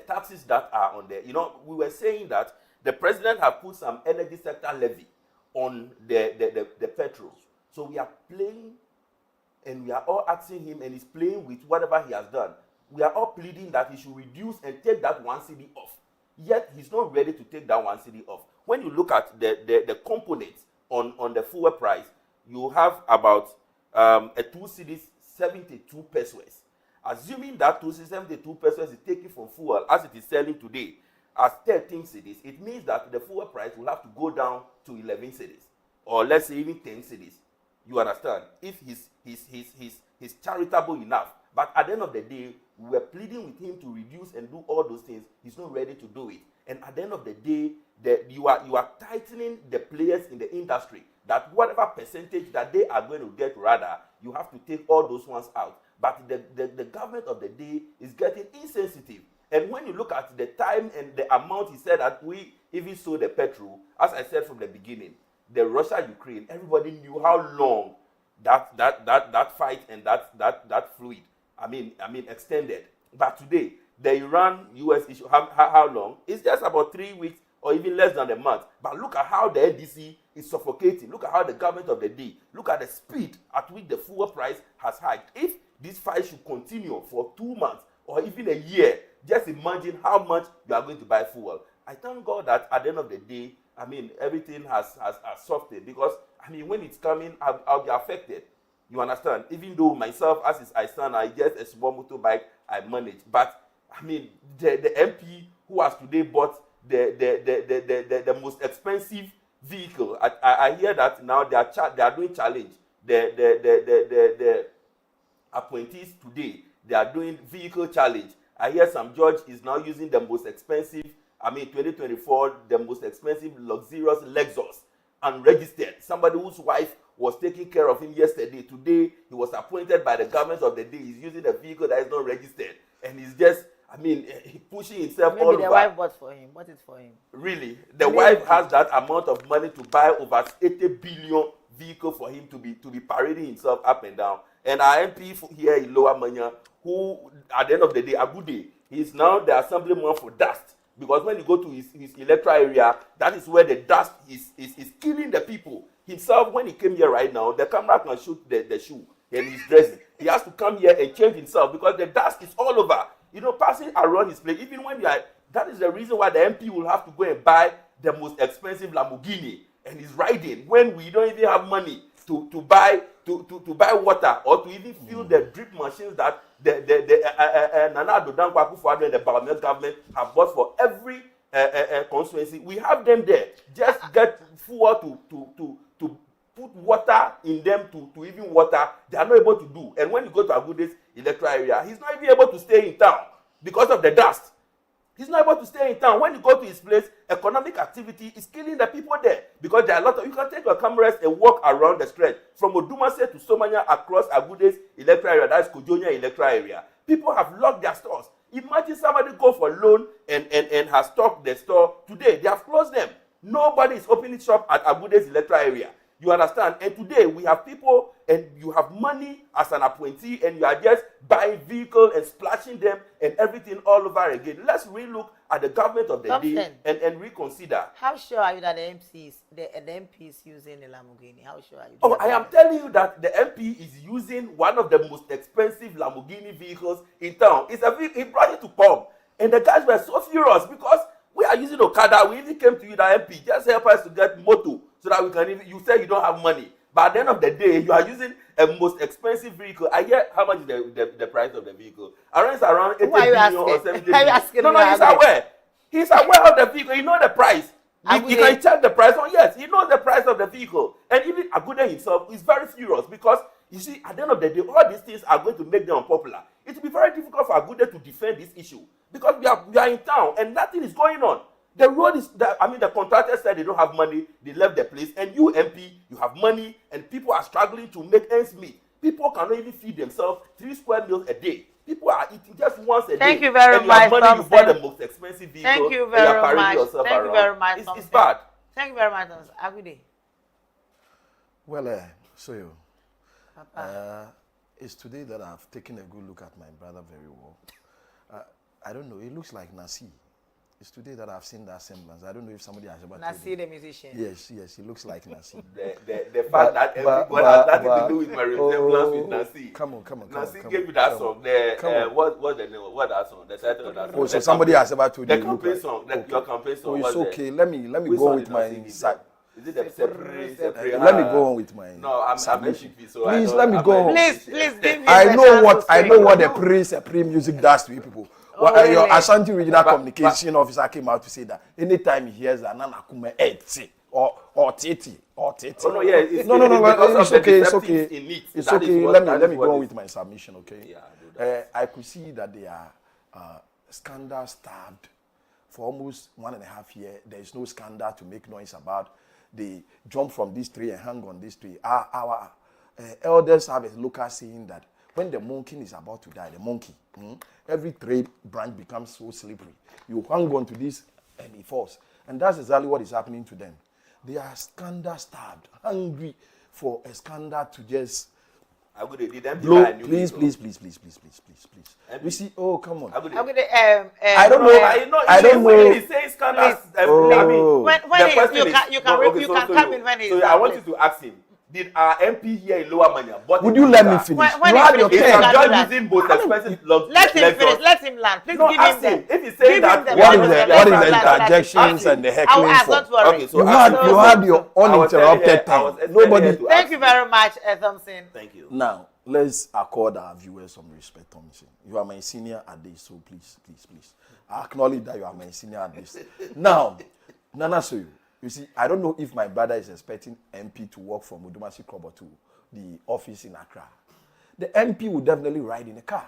taxes that are on there. You know, we were saying that the president have put some energy sector levy on the petrol. So we are playing, and we are all asking him, and he's playing with whatever he has done. We are all pleading that he should reduce and take that 1 cedi off. Yet he's not ready to take that 1 cedi off. When you look at the components on the fuel price, you have about a 2 cedis 72 pesos. Assuming that 2 cedis 72 pesos is taken from fuel as it is selling today as 13 cedis, it means that the fuel price will have to go down to 11 cedis, or let's say even 10 cedis. You understand? If he's charitable enough. But at the end of the day, we were pleading with him to reduce and do all those things. He's not ready to do it. And at the end of the day, you are tightening the players in the industry, that whatever percentage that they are going to get, rather, you have to take all those ones out. But the government of the day is getting insensitive. And when you look at the time and the amount he said that we even sold the petrol, as I said from the beginning, the Russia-Ukraine, everybody knew how long that fight and that fluid, I mean, extended. But today, the Iran-US issue, how long? It's just about 3 weeks or even less than a month. But look at how the NDC is suffocating. Look at how the government of the day, look at the speed at which the fuel price has hiked. If this fight should continue for 2 months or even a year, just imagine how much you are going to buy fuel. I thank God that at the end of the day, I mean, everything has softened, because, I mean, when it's coming, I'll be affected. You understand? Even though myself, as I stand, I just a small motorbike, I manage. But, I mean, the MP who has today bought the most expensive vehicle, I hear that now they are doing challenge. The appointees today, they are doing vehicle challenge. I hear some judge is now using the most expensive, 2024, the most expensive luxurious Lexus, unregistered. Somebody whose wife was taking care of him yesterday. Today, he was appointed by the government of the day. He's using a vehicle that is not registered. And he's just, pushing himself all over. Maybe the wife bought for him. Bought it for him. Really? The wife has that amount of money to buy over 80 billion vehicle for him to be parading himself up and down. And our MP here in Lower Manya, who, at the end of the day, Agude, he's now the assemblyman for dust. Because when you go to his electoral area, that is where the dust is killing the people. Himself, when he came here right now, the camera can shoot the shoe and he's dressing. He has to come here and change himself because the dust is all over. Passing around his place, even when that is the reason why the MP will have to go and buy the most expensive Lamborghini and he's riding when we don't even have money to buy water or to even fill the drip machines that Nana Addo Dankwa Akufo-Addo and the Barbados government have bought for every constituency. We have them there. Just get fuel to put water in them to even water. They are not able to do. And when you go to Agude's electoral area, he's not even able to stay in town because of the dust. He's not able to stay in town. When you go to his place, economic activity is killing the people there because there are a lot of. You can take your cameras and walk around the stretch from Odumase to Somanya across Agude's electoral area. That's Kojonia electoral area. People have locked their stores. Imagine somebody go for loan and has stocked the store today. They have closed them. Nobody is opening shop at Abude's electoral area. You understand? And today we have people and you have money as an appointee and you are just buying vehicles and splashing them and everything all over again. Let's relook at the government of the day and reconsider. How sure are you that the MP is using the Lamborghini? How sure are you? Oh, I am telling you that the MP is using one of the most expensive Lamborghini vehicles in town. It's a vehicle, he brought it to Pom. And the guys were so furious because we are using Okada. We even came to you, the MP, just help us to get moto so that we can even, you say you don't have money. But at the end of the day, you are using a most expensive vehicle. I hear how much is the price of the vehicle. Around 80 billion or 70 billion. No, he's aware. He's aware of the vehicle. He knows the price. He can check the price on, yes, he knows the price of the vehicle. And even Agude himself is very furious because, you see, at the end of the day, all these things are going to make them unpopular. It will be very difficult for Agude to defend this issue because we are in town and nothing is going on. The road is, the contractors said they don't have money, they left the place, and you MP, you have money, and people are struggling to make ends meet. People cannot even feed themselves 3 square meals a day. People are eating just once a day. Thank you very much. And you have money, you bought the most expensive vehicle. Thank you very much. Thank you very much. It's bad. Thank you very much, Agude. Well, it's today that I've taken a good look at my brother very well. I don't know, it looks like Nasi. It's today that I've seen that semblance. I don't know if somebody has ever Nasi the musician. Yes, he looks like Nasi. The fact that everyone has nothing to do with my resemblance with Nasi. Come on. Nasi gave you that song. What's the name? What that song? The title of that song. Oh, so somebody has ever told you. The campaign song. Your campaign song. Oh, it's okay. Let me go with my side. Is it the separate? Let me go on with my. No, I'm HPP, so please let me go on. Please give me. I know what the pre music does to you people. Your Ashanti Regional Communication Officer came out to say that anytime he hears that Nana Kume or Titi. Oh no, yeah, it's okay. It's okay. Let me go on with my submission, okay? Yeah, I could see that they are scandal starved for almost 1.5 years. There is no scandal to make noise about. They jump from this tree and hang on this tree. Our elders have a local saying that when the monkey is about to die, the monkey, every tree branch becomes so slippery. You hang on to this and it falls. And that's exactly what is happening to them. They are scandal starved, hungry for a scandal to just blow. Please. We see, oh, come on. I don't know. He says scandal. You can come in when he's. So I want you to ask him. Did our MP here in Lower Manya? Would you let me finish? When you have your turn. I'm using both expensive logs. Let him finish. Let him land. Please give him them. If he's saying that, what is the interjections and the heckling for? Okay, so you had your uninterrupted time. Nobody. Thank you very much, Thompson. Thank you. Now let's accord our viewers some respect, Thompson. You are my senior at this, so please. I acknowledge that you are my senior at this. Now, Nana Soyo. You see, I don't know if my brother is expecting MP to walk from Udumasi Krobo to the office in Accra. The MP will definitely ride in a car.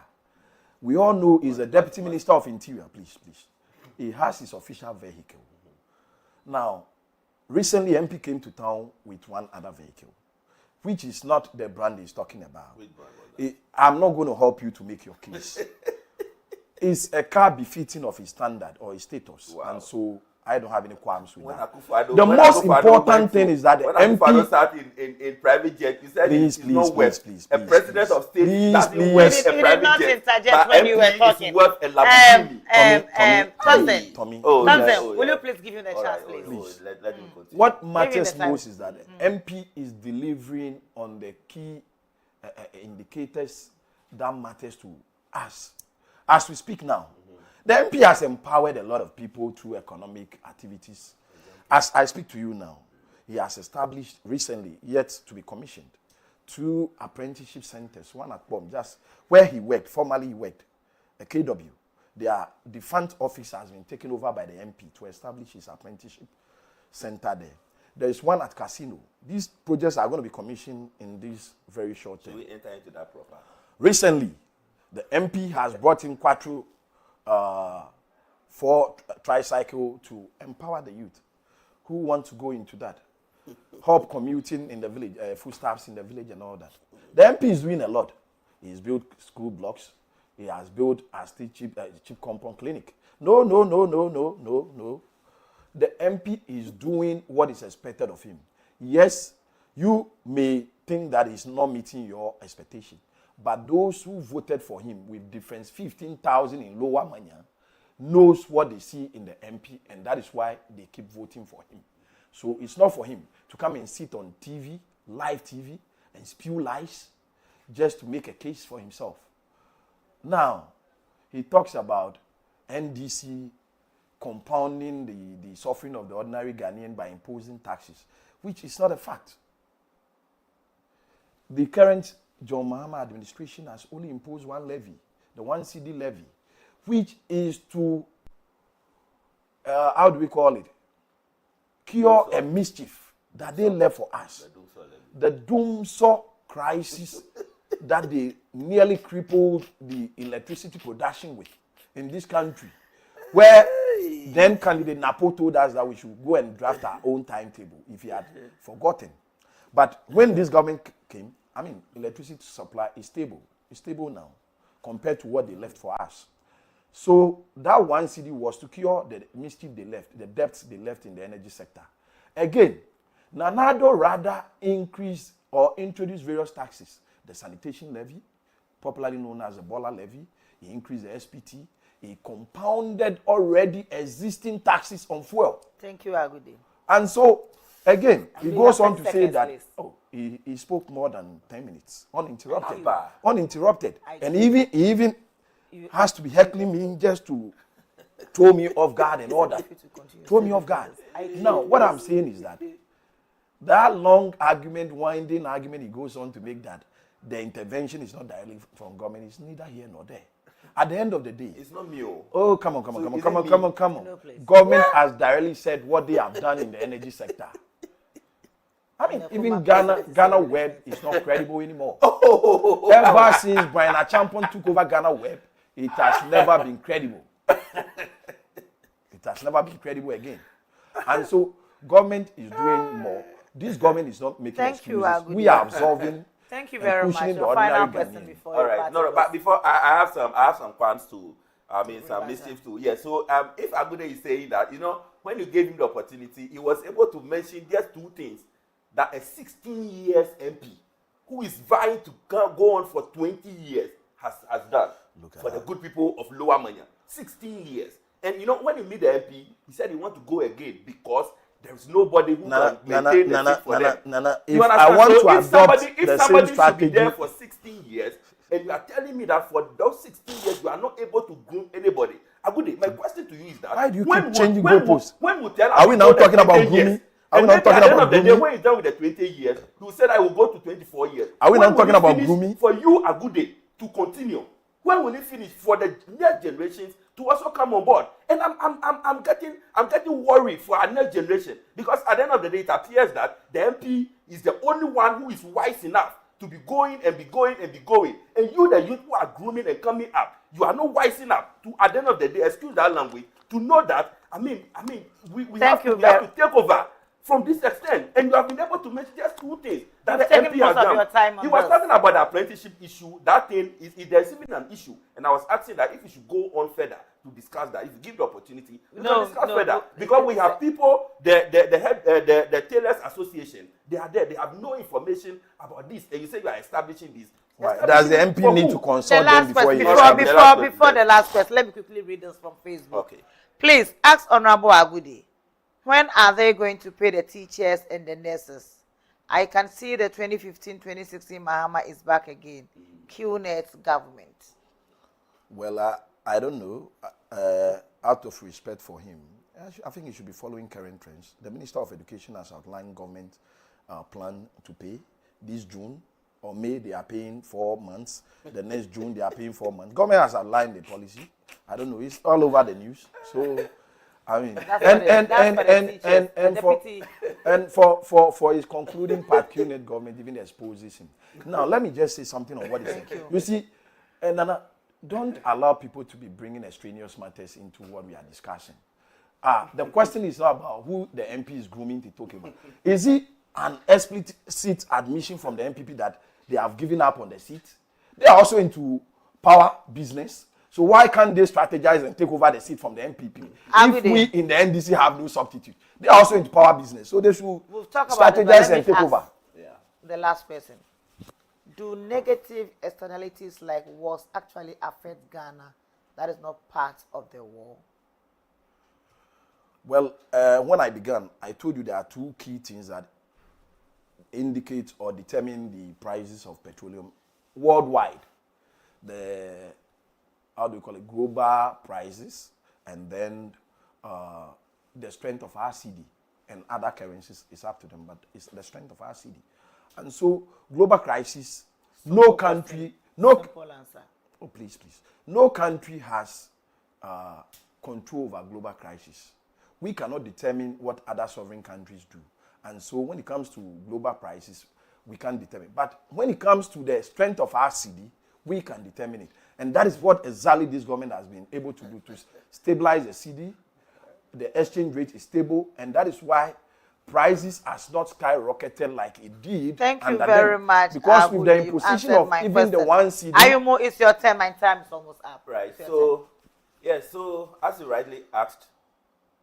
We all know he's a Deputy Minister of Interior, please. He has his official vehicle. Now, recently MP came to town with one other vehicle, which is not the brand he's talking about. I'm not going to help you to make your case. It's a car befitting of his standard or his status. Wow. And so I don't have any qualms with that. The most important thing is that the MP start in private jet. You said please. A president of state please. Wear a private jet. But when you were talking. Tommy. Will you please give him the chance, please? Let him continue. What matters most is that the MP is delivering on the key indicators that matters to us. As we speak now, the MP has empowered a lot of people through economic activities. As I speak to you now, he has established recently, yet to be commissioned, 2 apprenticeship centers, one at Pom, just where he worked, formerly he worked, a KW. Their defunct office has been taken over by the MP to establish his apprenticeship center there. There is one at Casino. These projects are going to be commissioned in this very short term. Should we enter into that proper? Recently, the MP has brought in Quattro 4 tricycle to empower the youth who want to go into that. Help commuting in the village, foodstuffs in the village and all that. The MP is doing a lot. He's built school blocks. He has built a cheap compound clinic. No. the MP is doing what is expected of him. Yes, you may think that he's not meeting your expectation, but those who voted for him with difference 15,000 in Lower Manya knows what they see in the MP, and that is why they keep voting for him. So it's not for him to come and sit on TV, live TV, and spew lies just to make a case for himself. Now, he talks about NDC compounding the suffering of the ordinary Ghanaian by imposing taxes, which is not a fact. The current John Mahama administration has only imposed one levy, the 1 CD levy, which is to, how do we call it? Cure a mischief that they left for us. The Doomsaw crisis that they nearly crippled the electricity production with in this country, where then candidate Napo told us that we should go and draft our own timetable if he had forgotten. But when this government came, I mean, electricity supply is stable. It's stable now compared to what they left for us. So that 1 CD was to cure the mischief they left, the debts they left in the energy sector. Again, Nanado rather increased or introduced various taxes. The sanitation levy, popularly known as the Bola levy, he increased the SPT, he compounded already existing taxes on fuel. Thank you, Agudi. And so, again, he goes on to say that, he spoke more than 10 minutes, uninterrupted. Uninterrupted. And he even has to be heckling me just to throw me off guard and all that. Throw me off guard. Now, what I'm saying is that long argument, winding argument he goes on to make that the intervention is not directly from government, is neither here nor there. At the end of the day, it's not me. Oh, come on. Government has directly said what they have done in the energy sector. I mean, even Ghana Web is not credible anymore. Ever since Brian Achampon took over Ghana Web, it has never been credible. It has never been credible again. And so, government is doing more. This government is not making excuses. We are absolving. Thank you very much. Your final question before. All right. No, but before I have some qualms to, some mischief too. Yeah. So, if Agude is saying that, when you gave him the opportunity, he was able to mention just two things: that a 16 years MP who is vying to go on for 20 years has done for the good people of Lower Manya. 16 years. And when you meet the MP, he said he want to go again because there is nobody who can maintain the seat for them. If I want to adopt the same strategy, should be there for 16 years, and you are telling me that for those 16 years you are not able to groom anybody. Agudi, my question to you is that why do you keep changing goalposts? Are we now talking about grooming? Are we not talking about grooming? When he's done with the 20 years, he said I will go to 24 years. Are we not talking about grooming? For you, Agude, to continue. When will it finish for the next generations to also come on board? And I'm getting worried for our next generation, because at the end of the day, it appears that the MP is the only one who is wise enough to be going and be going and be going. And you, the youth who are grooming and coming up, you are not wise enough to, at the end of the day, excuse that language, to know that, we have to take over from this extent. And you have been able to mention just two things that the MP has done. He was talking about the apprenticeship issue. That thing there's even an issue. And I was asking that if you should go on further to discuss that, if you give the opportunity, we can discuss further. Because we have people, the Tailors Association, they are there. They have no information about this. And you say you are establishing this. Right. Does the MP need to consult them before the last question? Let me quickly read this from Facebook. Okay. Please ask Honorable Agudi, when are they going to pay the teachers and the nurses? I can see the 2015-2016 Mahama is back again. QNet government. Well, I don't know. Out of respect for him, I think he should be following current trends. The Minister of Education has outlined government plan to pay this June or May. They are paying 4 months. The next June they are paying 4 months. Government has outlined the policy. I don't know. It's all over the news. So. I mean, for his concluding part, QNet government even exposes him. Now, let me just say something on what he said. You see, Nana, don't allow people to be bringing extraneous matters into what we are discussing. The question is not about who the MP is grooming to talk about. Is it an explicit admission from the MPP that they have given up on the seat? They are also into power business. So why can't they strategize and take over the seat from the MPP? If we in the NDC have no substitute, they are also into power business. So they should strategize and take over. Yeah. The last person. Do negative externalities like wars actually affect Ghana? That is not part of the war. Well, when I began, I told you there are two key things that indicate or determine the prices of petroleum worldwide. The, how do you call it, global prices, and then the strength of our CD and other currencies is up to them, but it's the strength of our CD. And so, global crisis, no country, simple answer. Oh, please. No country has control over global crisis. We cannot determine what other sovereign countries do. And so when it comes to global prices, we can't determine. But when it comes to the strength of our CD, we can determine it. And that is what exactly this government has been able to do, to stabilize the CD. The exchange rate is stable, and that is why prices has not skyrocketed like it did. Thank you very much. Because with the imposition of even the one CD. Ayumo, it's your time. My time is almost up. Right. So, yes. So, as you rightly asked,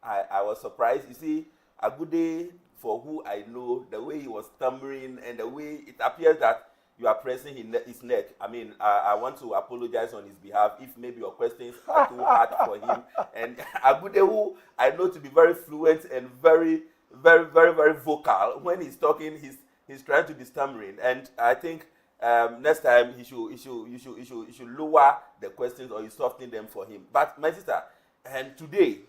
I was surprised. You see, a good day for who I know, the way he was stammering and the way it appears that you are pressing his neck. I mean, I want to apologize on his behalf if maybe your questions are too hard for him. And Agude, who I know to be very fluent and very, very, very, very vocal when he's talking, he's trying to be stammering. And I think next time you should lower the questions or you soften them for him. But my sister, and today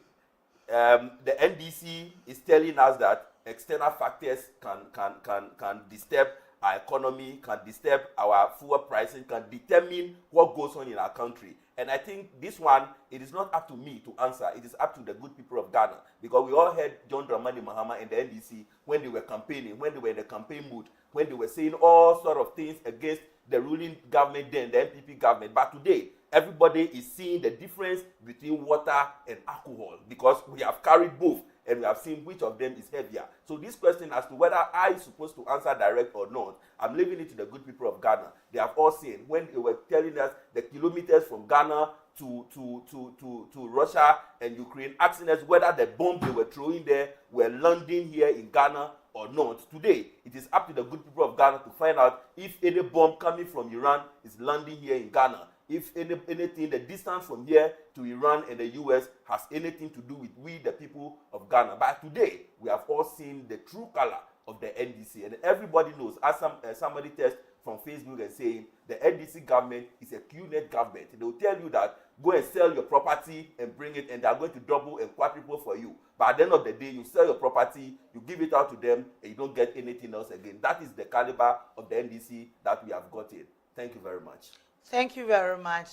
the NDC is telling us that external factors can disturb our economy, can disturb our fuel pricing, can determine what goes on in our country. And I think this one, it is not up to me to answer. It is up to the good people of Ghana. Because we all heard John Dramani Mahama and the NDC when they were campaigning, when they were in the campaign mood, when they were saying all sort of things against the ruling government then, the NPP government. But today, everybody is seeing the difference between water and alcohol because we have carried both and we have seen which of them is heavier. So this question as to whether I supposed to answer direct or not, I'm leaving it to the good people of Ghana. They have all seen when they were telling us the kilometers from Ghana to Russia and Ukraine, asking us whether the bombs they were throwing there were landing here in Ghana or not. Today, it is up to the good people of Ghana to find out if any bomb coming from Iran is landing here in Ghana. If anything, the distance from here to Iran and the US has anything to do with we, the people of Ghana. But today, we have all seen the true color of the NDC. And everybody knows, as somebody text from Facebook and saying, the NDC government is a QNet government. They will tell you that go and sell your property and bring it, and they are going to double and quadruple for you. But at the end of the day, you sell your property, you give it out to them, and you don't get anything else again. That is the caliber of the NDC that we have gotten. Thank you very much. Thank you very much.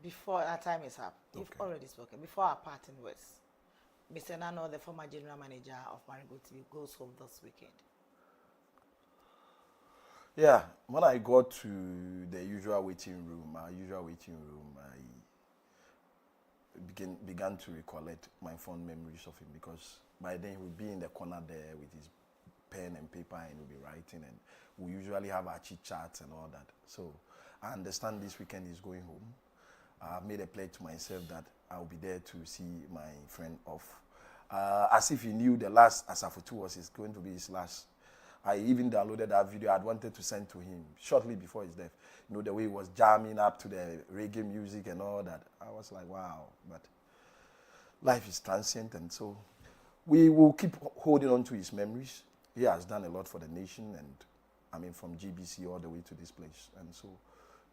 Before our time is up, you've already spoken. Before our parting words, Mr. Nano, the former general manager of Marego TV, goes home this weekend. Yeah, when I got to the usual waiting room, I began to recollect my fond memories of him because by then he would be in the corner there with his pen and paper and he'll be writing, and we usually have our chit chats and all that. So I understand this weekend he's going home. I've made a pledge to myself that I'll be there to see my friend off. As if he knew the last Asafutu was going to be his last. I even downloaded that video I'd wanted to send to him shortly before his death. You know, the way he was jamming up to the reggae music and all that. I was like, wow. But life is transient, and so we will keep holding on to his memories. He has done a lot for the nation, and I mean from GBC all the way to this place. And so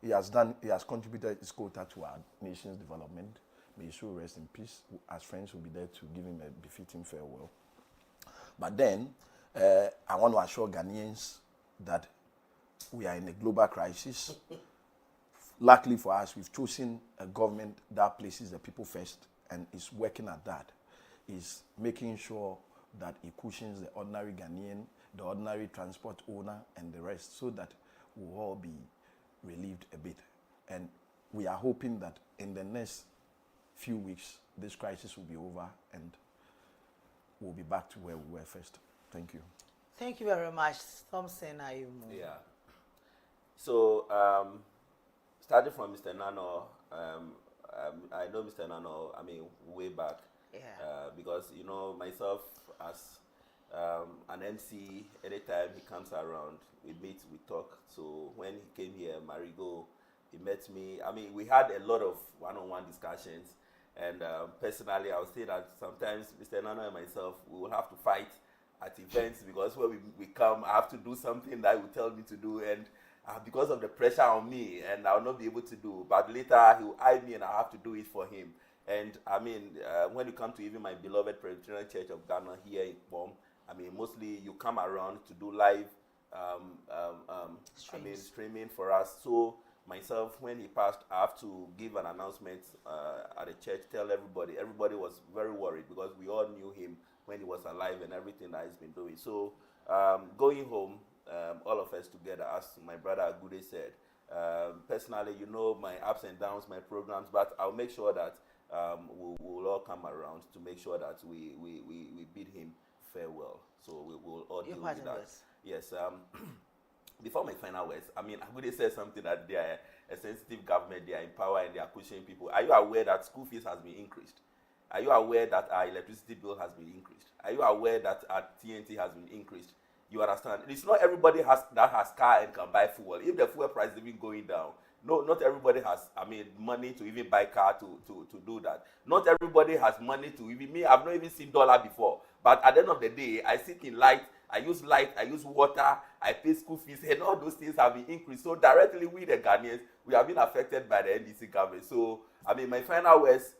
he has contributed his quota to our nation's development. May his soul rest in peace. As friends, will be there to give him a befitting farewell. But then, I want to assure Ghanaians that we are in a global crisis. Luckily for us, we've chosen a government that places the people first and is working at that. Is making sure that it cushions the ordinary Ghanaian, the ordinary transport owner, and the rest, so that we'll all be relieved a bit. And we are hoping that in the next few weeks, this crisis will be over and we'll be back to where we were first. Thank you. Thank you very much, Thompson. Yeah. So started from Mr. Nano. I know Mr. Nano, I mean, way back. Yeah. Because, you know, myself as an MC, anytime he comes around, we meet, we talk. So when he came here, Marego, he met me. I mean, we had a lot of one-on-one discussions. And personally, I would say that sometimes Mr. Nano and myself, we will have to fight at events because when we come, I have to do something that he will tell me to do. And because of the pressure on me, and I'll not be able to do. But later, he will eye me and I'll have to do it for him. And I mean, when you come to even my beloved Presbyterian Church of Ghana here in Bom, I mean, mostly you come around to do live streaming for us. So myself, when he passed, I have to give an announcement at the church, tell everybody. Everybody was very worried because we all knew him when he was alive and everything that he's been doing. So going home, all of us together, as my brother Agude said, personally, you know my ups and downs, my programs, but I'll make sure that we'll all come around to make sure that we bid him farewell. So we'll all deal with that. Yes. Before my final words, I mean, Agude said something that they are a sensitive government, they are in power and they are pushing people. Are you aware that school fees has been increased? Are you aware that our electricity bill has been increased? Are you aware that our TNT has been increased? You understand? It's not everybody that has car and can buy fuel. If the fuel price is even going down, no, not everybody has, I mean, money to even buy car to do that. Not everybody has money to even, me, I've not even seen dollar before. But at the end of the day, I sit in light, I use water, I pay school fees, and all those things have been increased. So directly, we the Ghanaians, we have been affected by the NDC government. So, I mean, my final words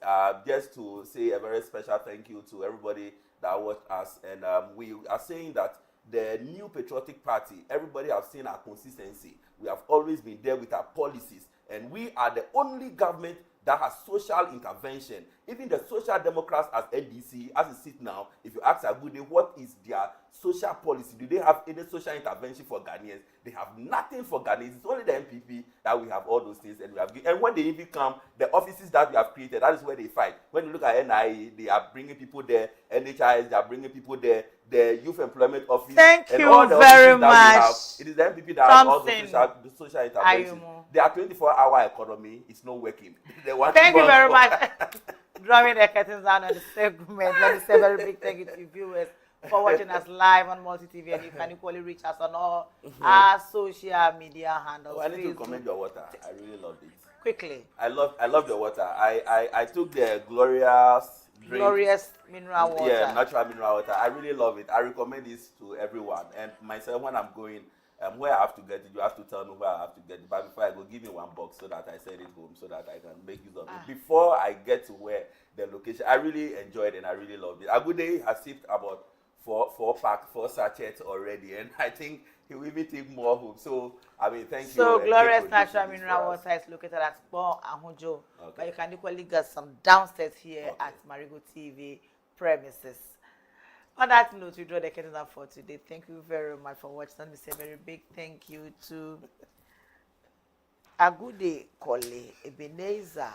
just to say a very special thank you to everybody that watched us. And we are saying that the new patriotic party, everybody has seen our consistency. We have always been there with our policies. And we are the only government that has social intervention. Even the Social Democrats as NDC, as it sits now, if you ask Agude, what is their social policy? Do they have any social intervention for Ghanaians? They have nothing for Ghanaians. It's only the MPP that we have all those things. And when they even come, the offices that we have created, that is where they fight. When you look at NIA, they are bringing people there. NHIS, they are bringing people there. The Youth Employment Office. Thank and you all the very much. Have, it is the MPP that has all the social intervention. Their 24-hour economy is not working. Thank you very much. Drawing the curtains down on the segment. Let me say a very big thank you to viewers for watching us live on Multi TV, and you can equally reach us on all our social media handles. Oh, I need to commend your water. I really loved it. Quickly. I love the water. I took the glorious mineral water. Yeah, natural mineral water. I really love it. I recommend this to everyone. And myself, when I'm going, where I have to get it, you have to tell me where I have to get it. But before I go, give me one box so that I send it home so that I can make use of it. Before I get to where the location, I really enjoyed it and I really loved it. Agude has sipped about four sachets already, and I think he will even take more home. So, I mean, thank you. So, Glorious Natural Mineral Water is located at Bon Ahujo, but you can equally get some downstairs here at Marego TV premises. On that note, we draw the curtains up for today. Thank you very much for watching. Let me say a very big thank you to Agude Kole Ebenezer,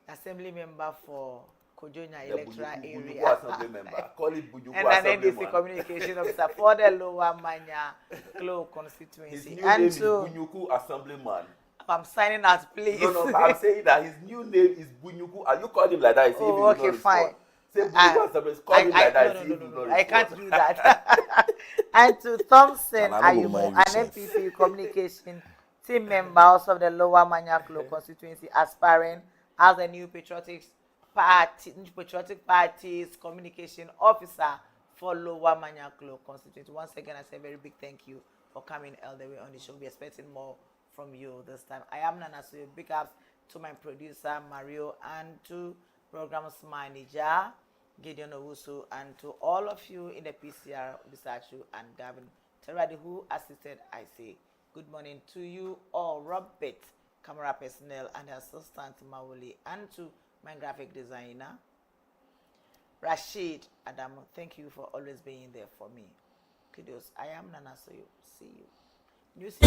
Assembly Member for Kojonya electoral area, and an NDC communication officer for the Lower Manya Klo constituency. And to Bunyuku Assemblyman. I'm signing out, please. No, I'm saying that his new name is Bunyuku. Are you calling him like that? Oh, okay, fine. Say Bunyuku Assemblyman. Call him like that. No. I can't do that. And to Thompson Ayumo, an MPP communication team member also of the Lower Manya Klo constituency, aspiring as a new patriotic Party's communication officer for Lower Manya Klo constituency. Once again, I say a very big thank you for coming all the way on the show. We'll be expecting more from you this time. I am Nana, so big ups to my producer Mario and to programs manager Gideon Owusu and to all of you in the PCR, Bisachu and Gavin Teradi who assisted. I say good morning to you all, Robert, camera personnel and assistant Mawuli, and to my graphic designer, Rashid Adam. Thank you for always being there for me. Kudos. I am Nana, so you see you. You see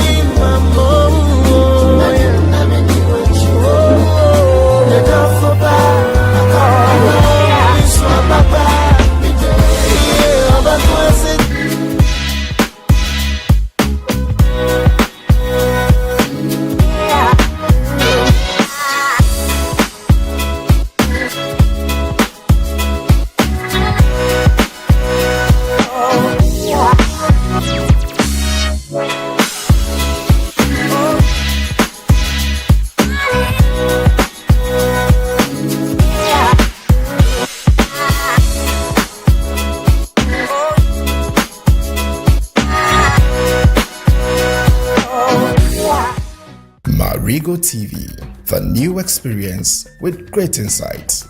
Marego TV, the new experience with great insights.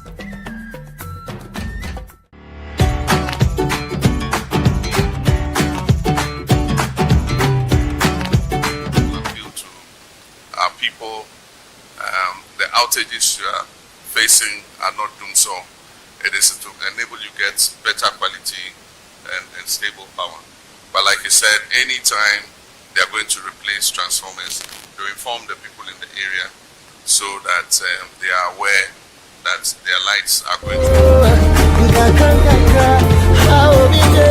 Appeal to our people. The outages you are facing are not doing so. It is to enable you get better quality and stable power. But like you said, anytime they are going to replace transformers, to inform the people in the area so that they are aware that their lights are going to